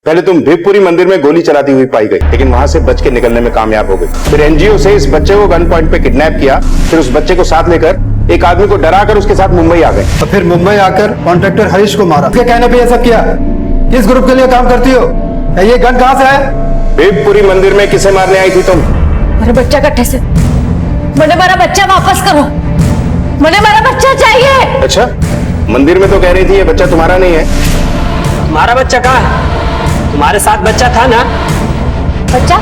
पहले तुम भिवपुरी मंदिर में गोली चलाती हुई पाई गई, लेकिन वहां से बच के निकलने में कामयाब हो गई। फिर एनजीओ से इस बच्चे को गन पॉइंट पे किडनैप किया, फिर उस बच्चे को साथ लेकर एक आदमी को डराकर उसके साथ मुंबई आ गए। और फिर मुंबई आकर कॉन्ट्रैक्टर हरीश को मारा। उसके कहने पे ये सब किया। किस ग्रुप के लिए काम करती हो? ये गन कहाँ से है? भिवपुरी मंदिर में किसे मारने आई थी तुम? मेरे बच्चा का ठेसे, मुझे मेरा बच्चा वापस करो, मुझे मेरा बच्चा चाहिए। अच्छा, मंदिर में तो कह रही थी ये बच्चा तुम्हारा नहीं है। तुम्हारा बच्चा कहाँ है? तुम्हारे साथ बच्चा था ना? बच्चा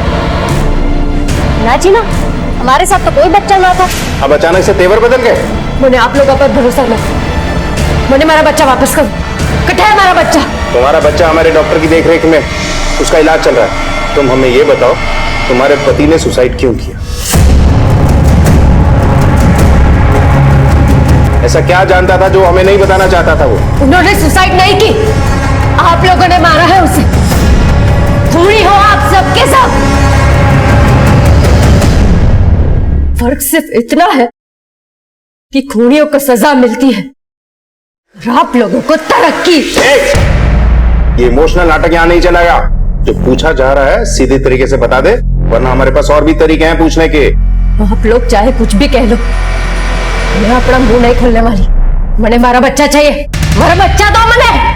ना जी ना, हमारे साथ तो कोई बच्चा ना था। अब अचानक से तेवर बदल गए? मुझे आप लोगों पर भरोसा नहीं, मुझे मेरा बच्चा वापस करो। कितना है हमारा बच्चा? तुम्हारा बच्चा हमारे डॉक्टर की देखरेख में, उसका इलाज चल रहा है। तुम हमें ये बताओ, तुम्हारे पति ने सुसाइड क्यों किया? ऐसा क्या जानता था जो हमें नहीं बताना चाहता था वो? उन्होंने सुसाइड नहीं की, आप लोगों ने मारा है उसे। खूनी हो आप सबके सब। फर्क सिर्फ इतना है कि खूनियों को सजा मिलती है और आप लोगों को तरक्की। ये इमोशनल नाटक यहाँ नहीं चलेगा। जो पूछा जा रहा है सीधे तरीके से बता दे, वरना हमारे पास और भी तरीके हैं पूछने के। आप लोग चाहे कुछ भी कह लो, मैं अपना मुंह नहीं खोलने वाली। मैंने मारा बच्चा चाहिए, मारा बच्चा दो मैंने।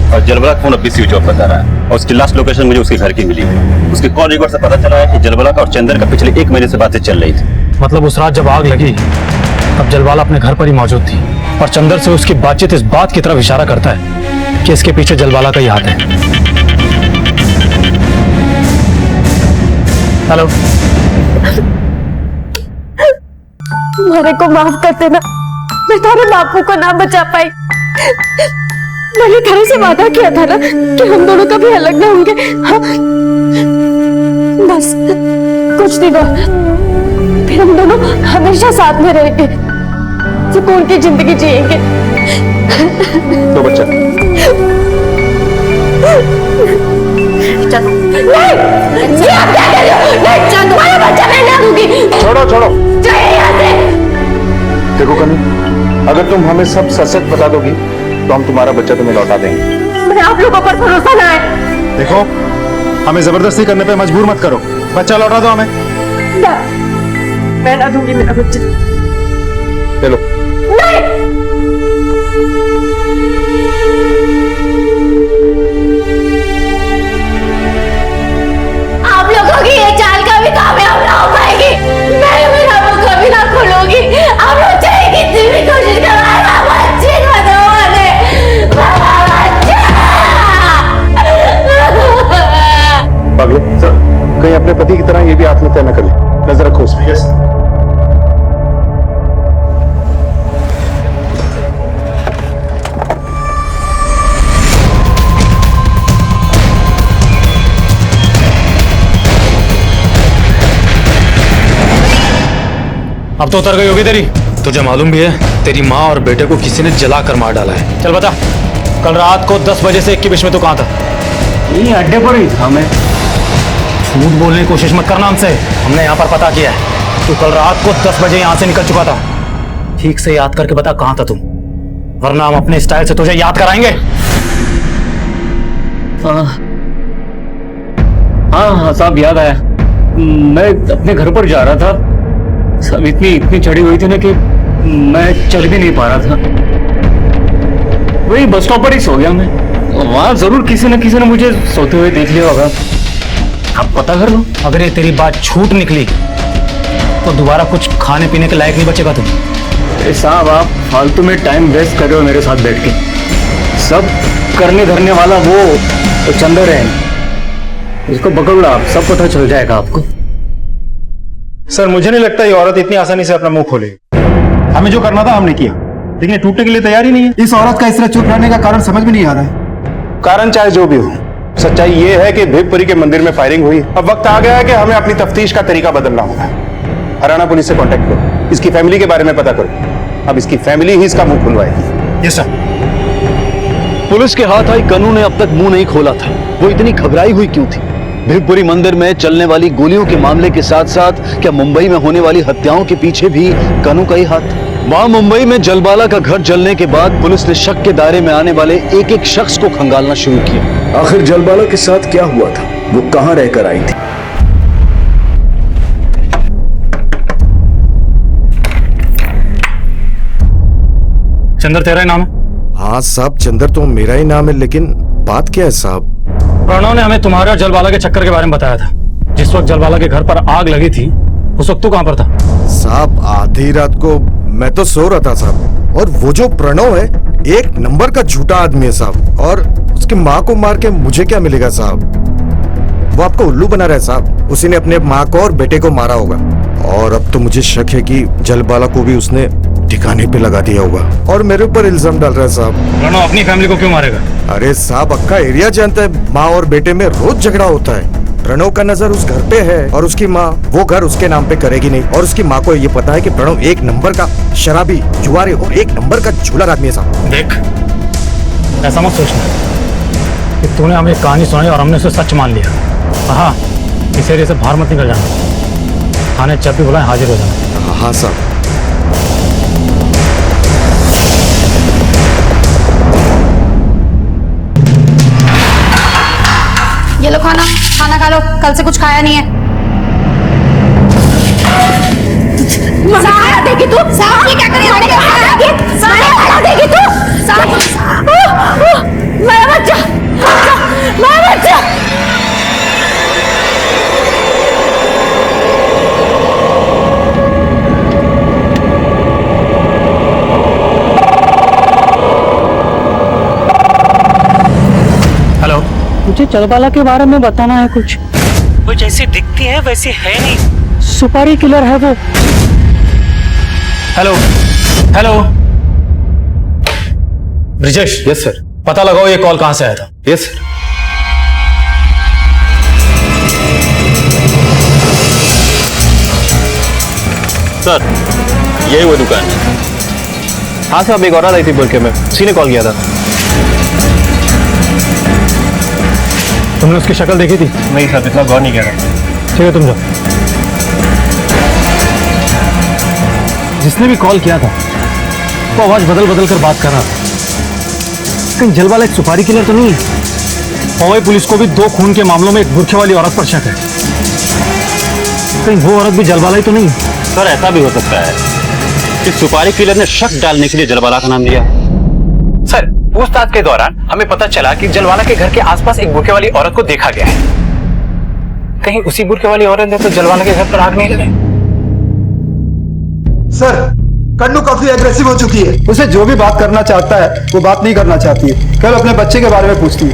और जलबला का फोन अब भी स्विच ऑफ बता रहा है और उसकी लास्ट लोकेशन मुझे उसके घर की मिली है। उसके कॉल रिकॉर्ड से पता चला है कि जलबला का और चंदर का पिछले 1 महीने से बातें चल रही थी। मतलब उस रात जब आग लगी तब जलबाला अपने घर पर ही मौजूद थी और चंदर से उसकी बातचीत इस बात की तरफ इशारा करता है कि इसके पीछे जलबाला का ही हाथ है। हेलो, मेरे को माफ कर देना, मैं तेरे बापू को ना बचा पाई। मैंने तेरे से वादा किया था ना कि हम दोनों कभी अलग ना होंगे। हाँ? बस कुछ दिनों फिर हम दोनों हमेशा साथ में रहेंगे, सुकून की जिंदगी जिएंगे। तो बच्चा नहीं, ये आप क्या कर रहे हो? नहीं, तुम्हारा बच्चा मैं ना दूंगी। छोड़ो छोड़ो। चाहिए यहाँ से। देखो कन्नू, अगर तुम हमें सब सच बता दोगी तो हम तुम्हारा बच्चा तुम्हें लौटा देंगे। मुझे आप लोगों पर भरोसा ना है। देखो, हमें जबरदस्ती करने पे मजबूर मत करो। बच्चा लौटा दो हमें। ना, मैं ना दूंगी मेरा बच्चा। चलो। नहीं। आप लोगों की ये चाल कभी कामयाब ना हो पाएगी। मैं मेरा मुंह कभी ना खोलूंगी। आप लोग चाहे कितनी भी कोशिश करो, बच्चे को दो मुझे। पागलो, सर, कहीं अपने पति की तरह ये भी आत्महत्या न कर ले। नजर रखो उसमें। यस। अब तो उतर गई होगी तेरी। तुझे मालूम भी है तेरी माँ और बेटे को किसी ने जला कर मार डाला है। चल बता, कल रात को 10 बजे से 1 के बीच में तू कहाँ था? यही अड्डे पर ही था मैं। झूठ बोलने की कोशिश मत करना हमसे, हमने यहाँ पर पता किया है। तू कल रात को 10 बजे यहाँ से निकल चुका था। ठीक से याद करके बता कहाँ था तुम, वरना हम अपने स्टाइल से तुझे याद कराएंगे। हाँ साहब, याद आया। मैं अपने घर पर जा रहा था, सब इतनी चढ़ी हुई थी ना कि मैं चल भी नहीं पा रहा था। वही बस स्टॉप पर ही सो गया मैं। वहां जरूर किसी न मुझे सोते हुए देख लिया होगा। आप पता कर लो। अगर ये तेरी बात झूठ निकली तो दोबारा कुछ खाने पीने के लायक नहीं बचेगा तुम। साहब, आप फालतू में टाइम वेस्ट कर रहे हो मेरे साथ बैठ के। सब करने धरने वाला वो तो चंदर है, इसको पकड़ लो आप, सब पता चल जाएगा आपको। सर मुझे नहीं लगता ये औरत इतनी आसानी से अपना मुंह खोलेगी। हमें जो करना था हमने किया, लेकिन ये टूटने के लिए तैयार ही नहीं है। इस औरत का इस तरह चुप रहने का कारण समझ में नहीं आ रहा है। कारण चाहे जो भी हो, सच्चाई ये है कि भिवपुरी के मंदिर में फायरिंग हुई। अब वक्त आ गया है कि हमें अपनी तफ्तीश का तरीका बदलना होगा। हरियाणा पुलिस से कांटेक्ट करो, इसकी फैमिली के बारे में पता करो। अब इसकी फैमिली ही इसका मुंह खुलवाएगी। Yes sir. पुलिस के हाथ आई कन्नू ने अब तक मुंह नहीं खोला था। वो इतनी घबराई हुई क्यों थी? भिवपुरी मंदिर में चलने वाली गोलियों के मामले के साथ साथ क्या मुंबई में होने वाली हत्याओं के पीछे भी कन्नू का ही हाथ? वहां मुंबई में जलबाला का घर जलने के बाद पुलिस ने शक के दायरे में आने वाले एक एक शख्स को खंगालना शुरू किया। आखिर जलबाला के साथ क्या हुआ था? वो कहां रहकर आई थी? चंदर तेरा ही नाम है? हाँ साहब, चंदर तो मेरा ही नाम है, लेकिन बात क्या है साहब? प्रणव ने हमें तुम्हारे और जलबाला के चक्कर के बारे में बताया था। जिस वक्त जलबाला के घर पर आग लगी थी उस वक्त तू कहां पर था? साहब आधी रात को मैं तो सो रहा था साहब, और वो जो प्रणव है एक नंबर का झूठा आदमी है साहब, और उसकी माँ को मार के मुझे क्या मिलेगा साहब? वो आपको उल्लू बना रहा है साहब। उसी ने अपने माँ को और बेटे को मारा होगा, और अब तो मुझे शक है कि जलबाला को भी उसने ठिकाने पे लगा दिया होगा और मेरे ऊपर इल्जाम डाल रहा है साहब। प्रणव अपनी फैमिली को क्यों मारेगा? अरे साहब अक्का एरिया जानता है, माँ और बेटे में रोज झगड़ा होता है। प्रणव का नजर उस घर पे है और उसकी माँ वो घर उसके नाम पे करेगी नहीं, और उसकी माँ को ये पता है कि प्रणव एक नंबर का शराबी, जुआरी और एक नंबर का झूला आदमी है साहब। देख, ऐसा मत सोचना कि तूने हमें कहानी सुनाई और हमने उसे सच मान लिया। हाँ, इस एरिया से बाहर मत निकल जाना। थाने जब भी बुलाएं हाजिर हो जाना। हाँ साहब। ये लो खाना, खाना खा लो, कल से कुछ खाया नहीं है। सारा देगी तू, सारा ये क्या करेगी? सारा देगी तू, मेरा बच्चा, मेरा बच्चा। हेलो, मुझे जलबाला के बारे में बताना है कुछ। वो जैसी दिखती है वैसी है नहीं। सुपारी किलर है वो। Hello hello Brijesh. Yes sir. पता लगाओ ये कॉल कहां से आया था। Yes sir. सर यही वो दुकान है। हाँ साहब, एक औरत आई थी बुरके में, उसी ने कॉल किया था। तुमने उसकी शक्ल देखी थी? नहीं सर, इतना गौर नहीं किया था। ठीक है, तुम जाओ। जिसने भी कॉल किया था वो आवाज बदल बदल कर बात कर रहा था। कहीं जलबाला एक सुपारी किलर तो नहीं है? मुंबई पुलिस को भी 2 खून के मामलों में एक बुरखे वाली औरत पर शक है। कहीं वो औरत भी जलबाला ही तो नहीं है? सर ऐसा भी हो सकता है कि सुपारी किलर ने शक डालने के लिए जलबाला का नाम लिया। सर, पूछताछ के दौरान हमें पता चला कि जलवाला के घर के आसपास एक बुरखे वाली औरत को देखा गया है। कहीं उसी बुरखे वाली औरत ने तो जलवाला के घर पर आग नहीं लगाई? सर, कन्नू काफी एग्रेसिव हो चुकी है। उसे जो भी बात करना चाहता है वो बात नहीं करना चाहती है, केवल अपने बच्चे के बारे में पूछती है।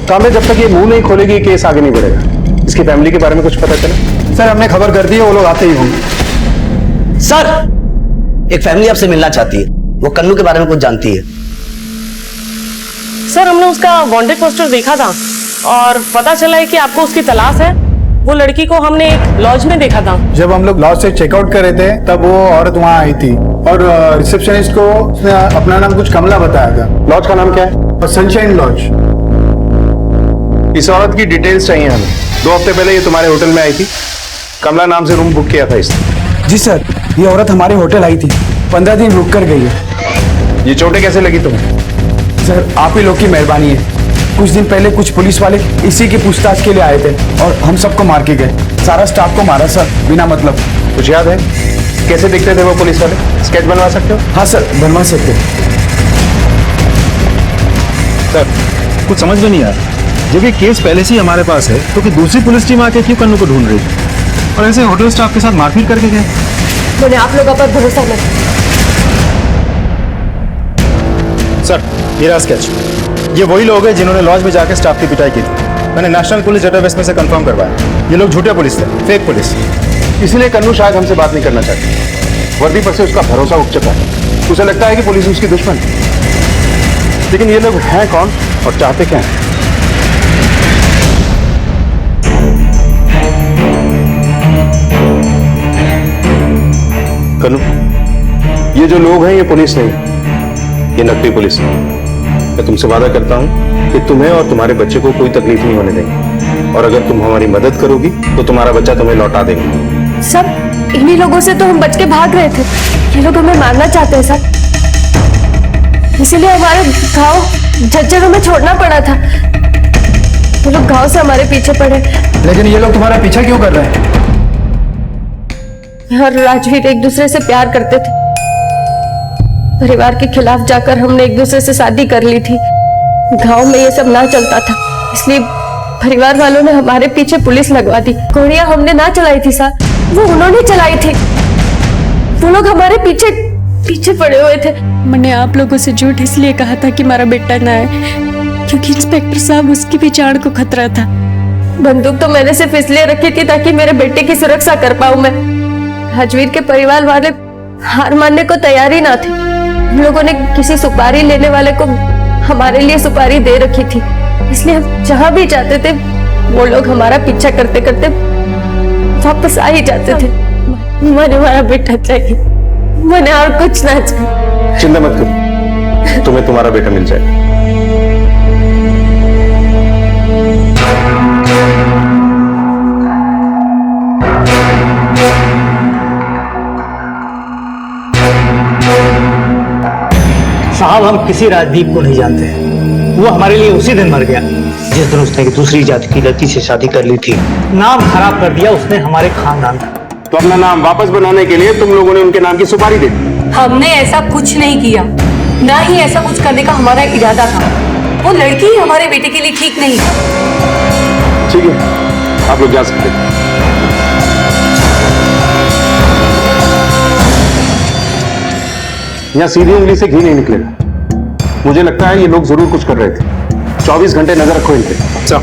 कामरे जब तक ये मुंह नहीं खोलेगी केस आगे नहीं बढ़ेगा। इसकी फैमिली के बारे में कुछ पता चला? सर हमने खबर कर दी है, वो लोग आते ही होंगे। सर, एक फैमिली आपसे मिलना चाहती है, वो कन्नू के बारे में कुछ जानती है। सर हमने उसका वांटेड पोस्टर देखा था और पता चला है कि आपको उसकी तलाश है। वो लड़की को हमने एक लॉज में देखा था। जब हम लोग लॉज से चेकआउट कर रहे थे तब वो औरत वहाँ आई थी और रिसेप्शनिस्ट को उसने अपना नाम कुछ कमला बताया था। लॉज का नाम क्या है? Sunshine lodge. इस औरत की डिटेल्स चाहिए हमें। 2 हफ्ते पहले ये तुम्हारे होटल में आई थी, कमला नाम से रूम बुक किया था इसने। जी सर, ये औरत हमारे होटल आई थी, 15 दिन रुक कर गई है। ये चोटें कैसे लगी तुम्हें? सर आप ही लोग की मेहरबानी है। कुछ दिन पहले कुछ पुलिस वाले इसी की पूछताछ के लिए आए थे और हम सबको मार के गए। सारा स्टाफ को मारा सर, बिना मतलब। कुछ याद है कैसे दिखते थे वो पुलिस वाले? स्केच बनवा सकते हो? हाँ सर, बनवा सकते। सर कुछ समझ में नहीं आया, जब ये केस पहले से ही हमारे पास है तो कि दूसरी पुलिस टीम आके क्यों कन्नू को ढूंढ रही थी और ऐसे होटल स्टाफ के साथ मारपीट करके गए? मैंने आप लोगों पर भरोसा नहीं। सर ये रहा स्केच। ये वही लोग हैं जिन्होंने लॉज में जाकर स्टाफ की पिटाई की थी। मैंने नेशनल पुलिस डेटाबेस में से कंफर्म करवाया, ये लोग झूठे पुलिस थे, फेक पुलिस। इसलिए कन्नू शायद हमसे बात नहीं करना चाहती। वर्दी पर से उसका भरोसा उठ चुका है। उसे लगता है कि पुलिस उसकी दुश्मन है। लेकिन ये लोग हैं कौन और चाहते क्या हैं? कन्नू, ये जो लोग हैं ये पुलिस नहीं, ये नकली पुलिस है। मैं तुमसे वादा करता हूं कि तुम्हें और तुम्हारे बच्चे को कोई तकलीफ नहीं होने देंगे, और अगर तुम हमारी मदद करोगी तो तुम्हारा बच्चा तुम्हें लौटा देंगे। सर, इन्हीं लोगों से तो हम बच के भाग रहे थे। ये लोग हमें मारना चाहते हैं सर, इसीलिए हमारे गांव झज्जर हमें छोड़ना पड़ा था। वो लोग गांव से हमारे पीछे पड़े। लेकिन ये लोग तुम्हारा पीछा क्यों कर रहे हैं? और राजवीर एक दूसरे से प्यार करते थे। परिवार के खिलाफ जाकर हमने एक दूसरे से शादी कर ली थी। गांव में ये सब ना चलता था, इसलिए परिवार वालों ने हमारे पीछे पुलिस लगवा दी। गोलियां हमने ना चलाई थी सर, वो उन्होंने चलाई थी। वो लोग हमारे पीछे पीछे पड़े हुए थे। मैंने आप लोगों से झूठ इसलिए कहा था कि मेरा बेटा ना है, क्योंकि इंस्पेक्टर साहब उसकी भी जान को खतरा था। बंदूक तो मैंने सिर्फ इसलिए रखी थी ताकि मेरे बेटे की सुरक्षा कर पाऊं मैं। राजवीर के परिवार वाले हार मानने को तैयार ही ना थे। हम लोगों ने किसी सुपारी लेने वाले को हमारे लिए सुपारी दे रखी थी, इसलिए हम जहां भी जाते थे वो लोग हमारा पीछा करते करते वापस आ ही जाते थे। मुझे हमारा बेटा चाहिए, मुझे और कुछ ना चाहिए। चिंता मत करो, तुम्हें तुम्हारा बेटा मिल जाएगा। साहब, हम किसी राजदीप को नहीं जानते। वो हमारे लिए उसी दिन मर गया जिस दिन उसने एक दूसरी जाति की लड़की से शादी कर ली थी। नाम खराब कर दिया उसने हमारे खानदान का। तो अपना नाम वापस बनाने के लिए तुम लोगों ने उनके नाम की सुपारी दे दी। हमने ऐसा कुछ नहीं किया, ना ही ऐसा कुछ करने का हमारा इरादा था। वो लड़की ही हमारे बेटे के लिए ठीक नहीं है। ठीक है, आप लोग जा सकते हैं। यहाँ सीधी उंगली से घी नहीं निकलेगा। मुझे लगता है ये लोग जरूर कुछ कर रहे थे। 24 घंटे नजर रखो इन पे। चल।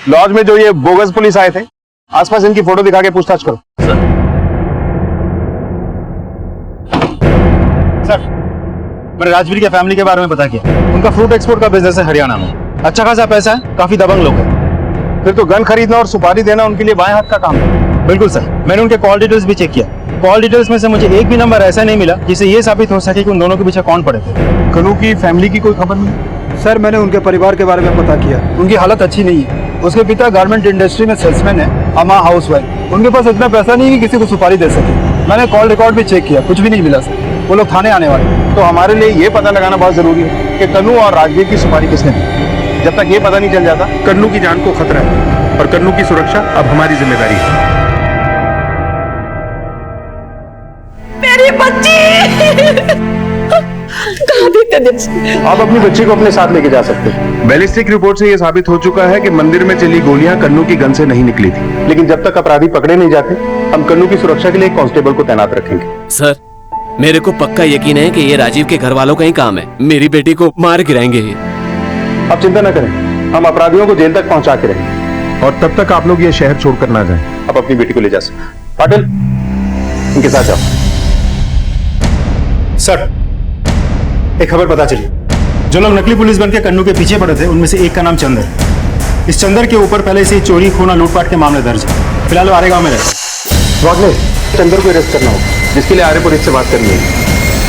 लॉज में जो ये बोगस पुलिस आए थे, आसपास इनकी फोटो दिखा के पूछताछ करो। सर, मैंने राजवीर के फैमिली के बारे में पता किया। उनका फ्रूट एक्सपोर्ट का बिजनेस है हरियाणा में। अच्छा खासा पैसा है, काफी दबंग लोग हैं। फिर तो गन खरीदना और सुपारी देना उनके लिए बाएं हाथ का काम है। बिल्कुल सर, मैंने उनके कॉल डिटेल्स भी चेक किया। कॉल डिटेल्स में से मुझे एक भी नंबर ऐसा नहीं मिला जिससे ये साबित हो सके कि उन दोनों के पीछे कौन पड़े थे। कन्नू की फैमिली की कोई खबर नहीं? सर, मैंने उनके परिवार के बारे में पता किया। उनकी हालत अच्छी नहीं है। उसके पिता गारमेंट इंडस्ट्री में सेल्समैन है, अम्मा हाउसवाइफ। उनके पास इतना पैसा नहीं है कि किसी को सुपारी दे सके। मैंने कॉल रिकॉर्ड भी चेक किया, कुछ भी नहीं मिला सर। वो लोग थाने आने वाले हैं। तो हमारे लिए ये पता लगाना बहुत जरूरी है कि कन्नू और राजवीर की सुपारी किसने दी। जब तक ये पता नहीं चल जाता, कन्नू की जान को खतरा है और कन्नू की सुरक्षा अब हमारी जिम्मेदारी है। मेरी बच्ची आप अपनी बच्ची को अपने साथ लेके जा सकते हैं। बैलिस्टिक रिपोर्ट से यह साबित हो चुका है कि मंदिर में चली गोलियां कन्नू की गन से नहीं निकली थी। लेकिन जब तक अपराधी पकड़े नहीं जाते, हम कन्नू की सुरक्षा के लिए एक कांस्टेबल को तैनात रखेंगे। सर, मेरे को पक्का यकीन है कि ये राजीव के घर वालों का ही काम है। मेरी बेटी को मार गिराएंगे ये। आप चिंता न करें, हम अपराधियों को जेल तक पहुंचा के रहेंगे और तब तक आप लोग ये शहर छोड़कर ना जाएं। आप अपनी बेटी को ले जा सकते। पाटिल, इनके साथ जाओ। सर, एक खबर पता चली। जो लोग नकली पुलिस बन के कन्नू के पीछे पड़े थे, उनमें से एक का नाम चंदर है। इस चंदर के ऊपर पहले से चोरी, खून और लूटपाट के मामले दर्ज है। फिलहाल वो आरेगांव में रहता है। वागले, चंदर को अरेस्ट करना होगा, जिसके लिए आर्य पुलिस से बात करनी है।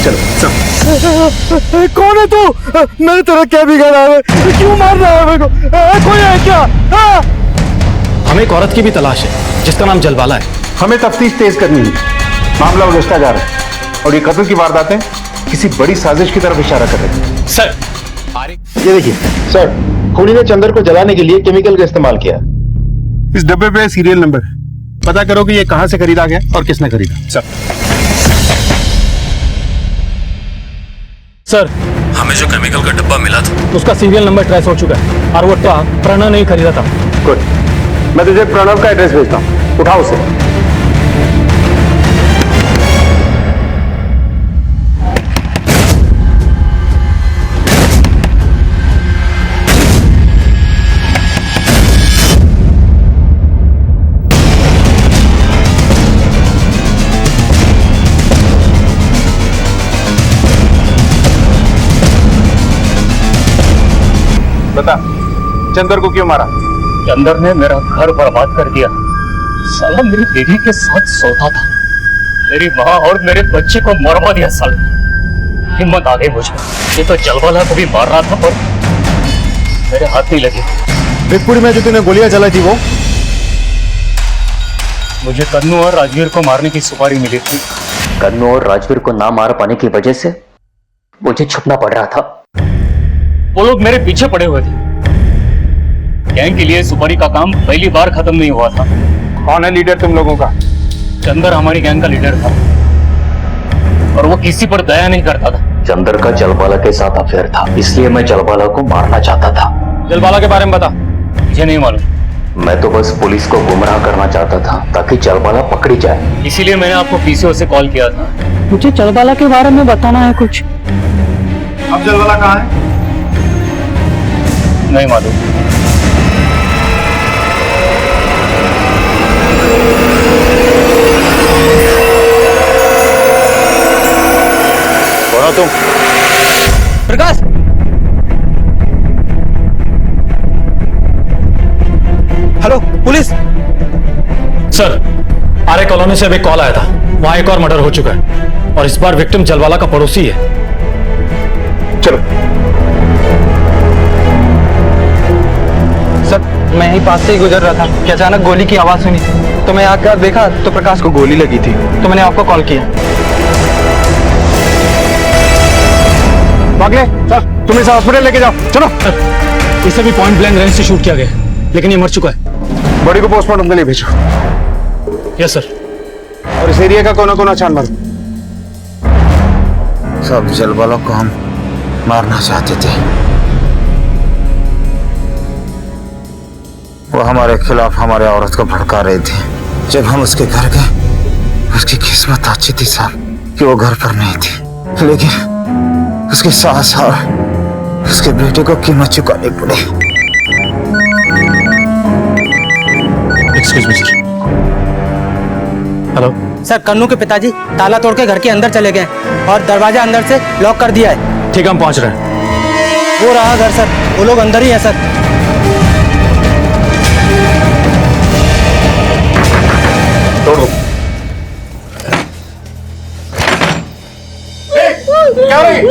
चलो चल। कौन है तू? मैंने तेरा क्या बिगाड़ा है? क्यों मार रहा है मेरे को? कोई है क्या? हमें एक औरत की भी तलाश है जिसका नाम जलवाला है। हमें तफ्तीश तेज करनी है। मामला उलझता जा रहा है और ये कत्ल की वारदातें किसी बड़ी साजिश की तरफ इशारा कर रही है। सर, ये देखिए सर, खूनी ने चंदर को जलाने के लिए केमिकल का इस्तेमाल किया। इस डब्बे पे सीरियल नंबर है। पता करो कि ये कहां से खरीदा गया और किसने खरीदा। सर, हमें जो केमिकल का डब्बा मिला था उसका सीरियल नंबर ट्रेस हो चुका है और वो प्रणव ने ही खरीदा था। गुड, मैं तुझे प्रणव का एड्रेस भेजता हूँ, उठाओ उसे। बता, चंदर को क्यों मारा? चंदर ने मेरा घर बर्बाद कर दिया। साला मेरी बीवी के साथ सोता था, मेरी माँ और मेरे बच्चे को मरवा दिया। साला हिम्मत आ गई मुझे। ये तो जलवाला को भी मार रहा था पर मेरे हाथ नहीं लगे। बिगपुरी में जो तूने गोलियां चलाई थी वो? मुझे कन्नू और राजवीर को मारने की सुपारी मिली थी। कन्नू और राजवीर को ना मार पाने की वजह से मुझे छुपना पड़ रहा था। वो लोग मेरे पीछे पड़े हुए थे। गैंग के लिए सुपारी का काम पहली बार खत्म नहीं हुआ था। कौन है लीडर तुम लोगों का? चंदर हमारी गैंग का लीडर था और वो किसी पर दया नहीं करता था। चंदर का जलवाला के साथ अफेयर था, इसलिए मैं जलवाला को मारना चाहता था। जलवाला के बारे में बता। मुझे नहीं मालूम। मैं तो बस पुलिस को गुमराह करना चाहता था ताकि जलवाला पकड़ी जाए। इसीलिए मैंने आपको पीसीओ से कॉल किया था। मुझे जलवाला के बारे में बताना है कुछ। अब जलवाला कहाँ है? नहीं मालूम। कौन हो तुम? प्रकाश, हेलो पुलिस। सर, आर्य कॉलोनी से अभी कॉल आया था। वहां एक और मर्डर हो चुका है और इस बार विक्टिम जलवाला का पड़ोसी है। चलो। सर, मैं यहीं पास से ही गुजर रहा था कि अचानक गोली की आवाज सुनी, तो मैं आकर देखा तो प्रकाश को गोली लगी थी, तो मैंने आपको कॉल किया। भागले, सर तुम इसे हॉस्पिटल लेके जाओ, चलो। इसे भी पॉइंट ब्लैंक रेंज से शूट किया गया, लेकिन ये मर चुका है। बॉडी को पोस्टमार्टम के लिए भेजो। Yes sir. और इस एरिया का कोना कोना छान मारो। सब जलवालों को हम मारना चाहते थे, वो हमारे खिलाफ हमारे औरत को भड़का रहे थे। जब हम उसके घर गए, उसकी किस्मत अच्छी थी साहब कि वो घर पर नहीं थी, लेकिन उसकी सास और उसके बेटे को कीमत चुकानी पड़ी। Excuse me sir. Hello sir, Kannu के पिताजी ताला तोड़ के घर के अंदर चले गए और दरवाजा अंदर से लॉक कर दिया है। ठीक है, हम पहुंच रहे हैं। वो रहा घर सर, वो लोग अंदर ही है सर। तोड़ दो। क्या हो रही है?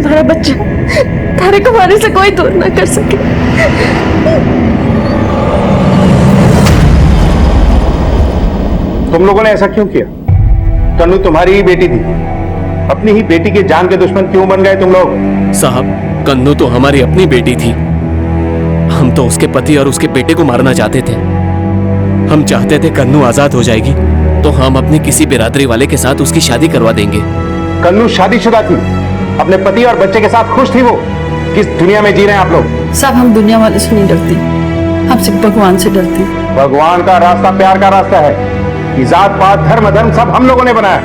मेरा बच्चा तारे को मारने से कोई दूर ना कर सके। तुम लोगों ने ऐसा क्यों किया? कन्नू तुम्हारी ही बेटी थी, अपनी ही बेटी के जान के दुश्मन क्यों बन गए तुम लोग? साहब, कन्नू तो हमारी अपनी बेटी थी। हम तो उसके पति और उसके बेटे को मारना चाहते थे। हम चाहते थे कन्नू आजाद हो जाएगी तो हम अपनी किसी बिरादरी वाले के साथ उसकी शादी करवा देंगे। कन्नू शादीशुदा थी, अपने पति और बच्चे के साथ खुश थी। वो किस दुनिया में जी रहे हैं आप लोग? साहब, हम दुनिया वाले से नहीं डरते, हम सिर्फ भगवान से डरते। भगवान का रास्ता प्यार का रास्ता है। ये जात पात धर्म धर्म सब हम लोगों ने बनाया,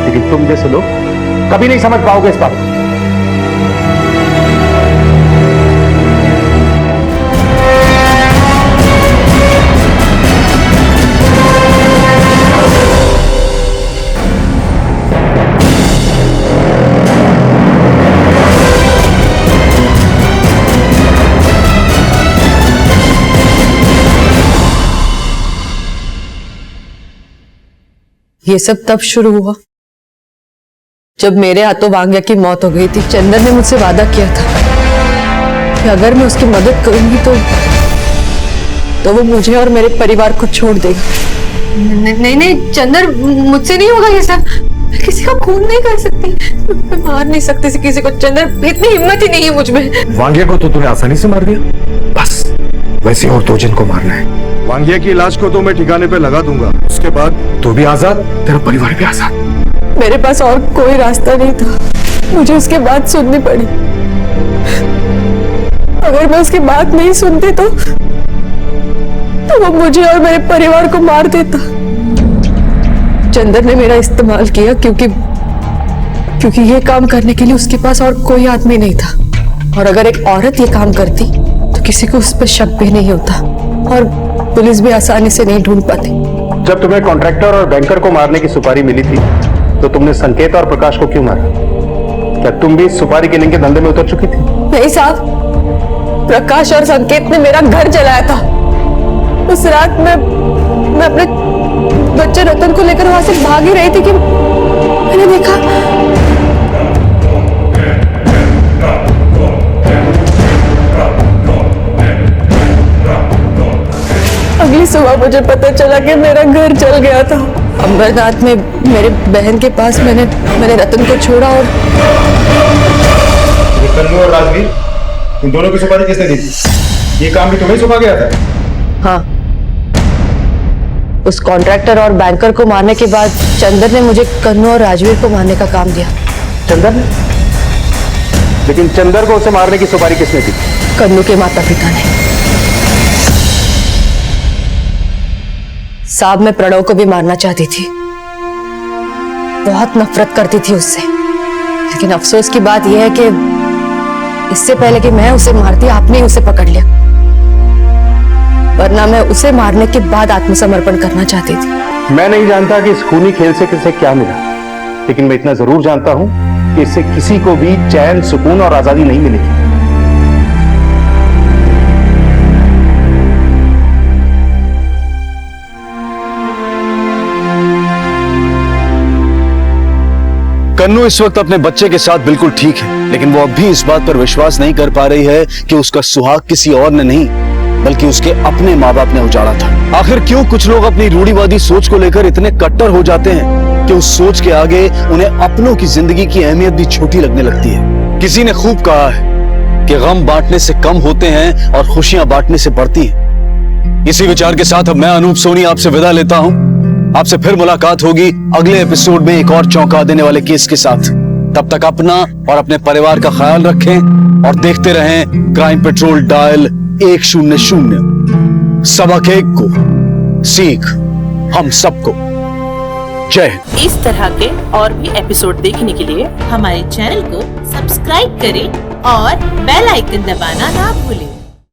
लेकिन तुम जैसे लोग कभी नहीं समझ पाओगे इस बात को। ये सब तब शुरू हुआ जब मेरे हाथों वांग्या की मौत हो गई थी। चंदर ने मुझसे वादा किया था कि अगर मैं उसकी मदद करूंगी तो वो मुझे और मेरे परिवार को छोड़ देगा। नहीं नहीं चंदर, मुझसे नहीं होगा ये सब। मैं किसी का खून नहीं कर सकती, मैं मार नहीं सकती किसी को। चंदर, इतनी हिम्मत ही नहीं है मुझ में। वांग्या को तो तूने आसानी से मार दिया, बस वैसे और दो जन को मारना है। वांग्या की लाश को तो मैं ठिकाने पे लगा दूंगा, उसके बाद तू भी आजाद, तेरा परिवार भी आजाद। मेरे पास और कोई रास्ता नहीं था, मुझे उसके बात सुननी पड़ी। अगर मैं उसकी बात नहीं सुनती तो वो मुझे और मेरे परिवार को मार देता। चंदर ने मेरा इस्तेमाल किया क्योंकि ये काम करने के लिए उसके पास और कोई आदमी नहीं था। और अगर एक औरत ये काम करती तो किसी को उस पर शक भी नहीं होता और पुलिस भी आसानी से नहीं ढूंढ पाती। जब तुम्हें कॉन्ट्रैक्टर और बैंकर को मारने की सुपारी मिली थी तो तुमने संकेत और प्रकाश को क्यों मारा? क्या तुम भी सुपारी किलिंग के धंधे में उतर चुकी थी? नहीं साहब, प्रकाश और संकेत ने मेरा घर जलाया था। उस रात मैं अपने बच्चे रतन को लेकर वहां से भाग ही रही थी कि मैंने देखा अगली सुबह मुझे पता चला कि मेरा घर जल गया था। अंबरनाथ में मेरे बहन के पास मैंने रतन को छोड़ा और कन्नू और राजवीर, इन दोनों की सुपारी किसने दी थी? ये काम भी तुम्हें सौंपा गया था? हाँ, उस कॉन्ट्रैक्टर और बैंकर को मारने के बाद चंदर ने मुझे कन्नू और राजवीर को मारने का काम दिया। चंदर ने? लेकिन चंदर को उसे मारने की सुपारी किसने दी? कन्नू के माता पिता ने। साहब, मैं प्रणव को भी मारना चाहती थी, बहुत नफरत करती थी उससे, लेकिन अफसोस की बात यह है कि इससे पहले कि मैं उसे मारती आपने उसे पकड़ लिया, वरना मैं उसे मारने के बाद आत्मसमर्पण करना चाहती थी। मैं नहीं जानता कि इस खूनी खेल से किसे क्या मिला, लेकिन मैं इतना जरूर जानता हूं कि इससे किसी को भी चैन, सुकून और आजादी नहीं मिलेगी। कन्नू इस वक्त अपने बच्चे के साथ बिल्कुल ठीक है, लेकिन वो अब भी इस बात पर विश्वास नहीं कर पा रही है कि उसका सुहाग किसी और ने नहीं बल्कि उसके अपने माँ बाप ने उजाड़ा था। आखिर क्यों कुछ लोग अपनी रूढ़िवादी सोच को लेकर इतने कट्टर हो जाते हैं कि उस सोच के आगे उन्हें अपनों की जिंदगी की अहमियत भी छोटी लगने लगती है। किसी ने खूब कहा है कि गम बांटने से कम होते हैं और खुशियां बांटने से बढ़ती हैं। इसी विचार के साथ अब मैं अनूप सोनी आपसे विदा लेता हूं। आपसे फिर मुलाकात होगी अगले एपिसोड में एक और चौंका देने वाले केस के साथ। तब तक अपना और अपने परिवार का ख्याल रखें और देखते रहें क्राइम पेट्रोल डायल 100। सबक एक को सीख हम सबको। जय हिंद। इस तरह के और भी एपिसोड देखने के लिए हमारे चैनल को सब्सक्राइब करें और बेल आइकन दबाना ना भूलें।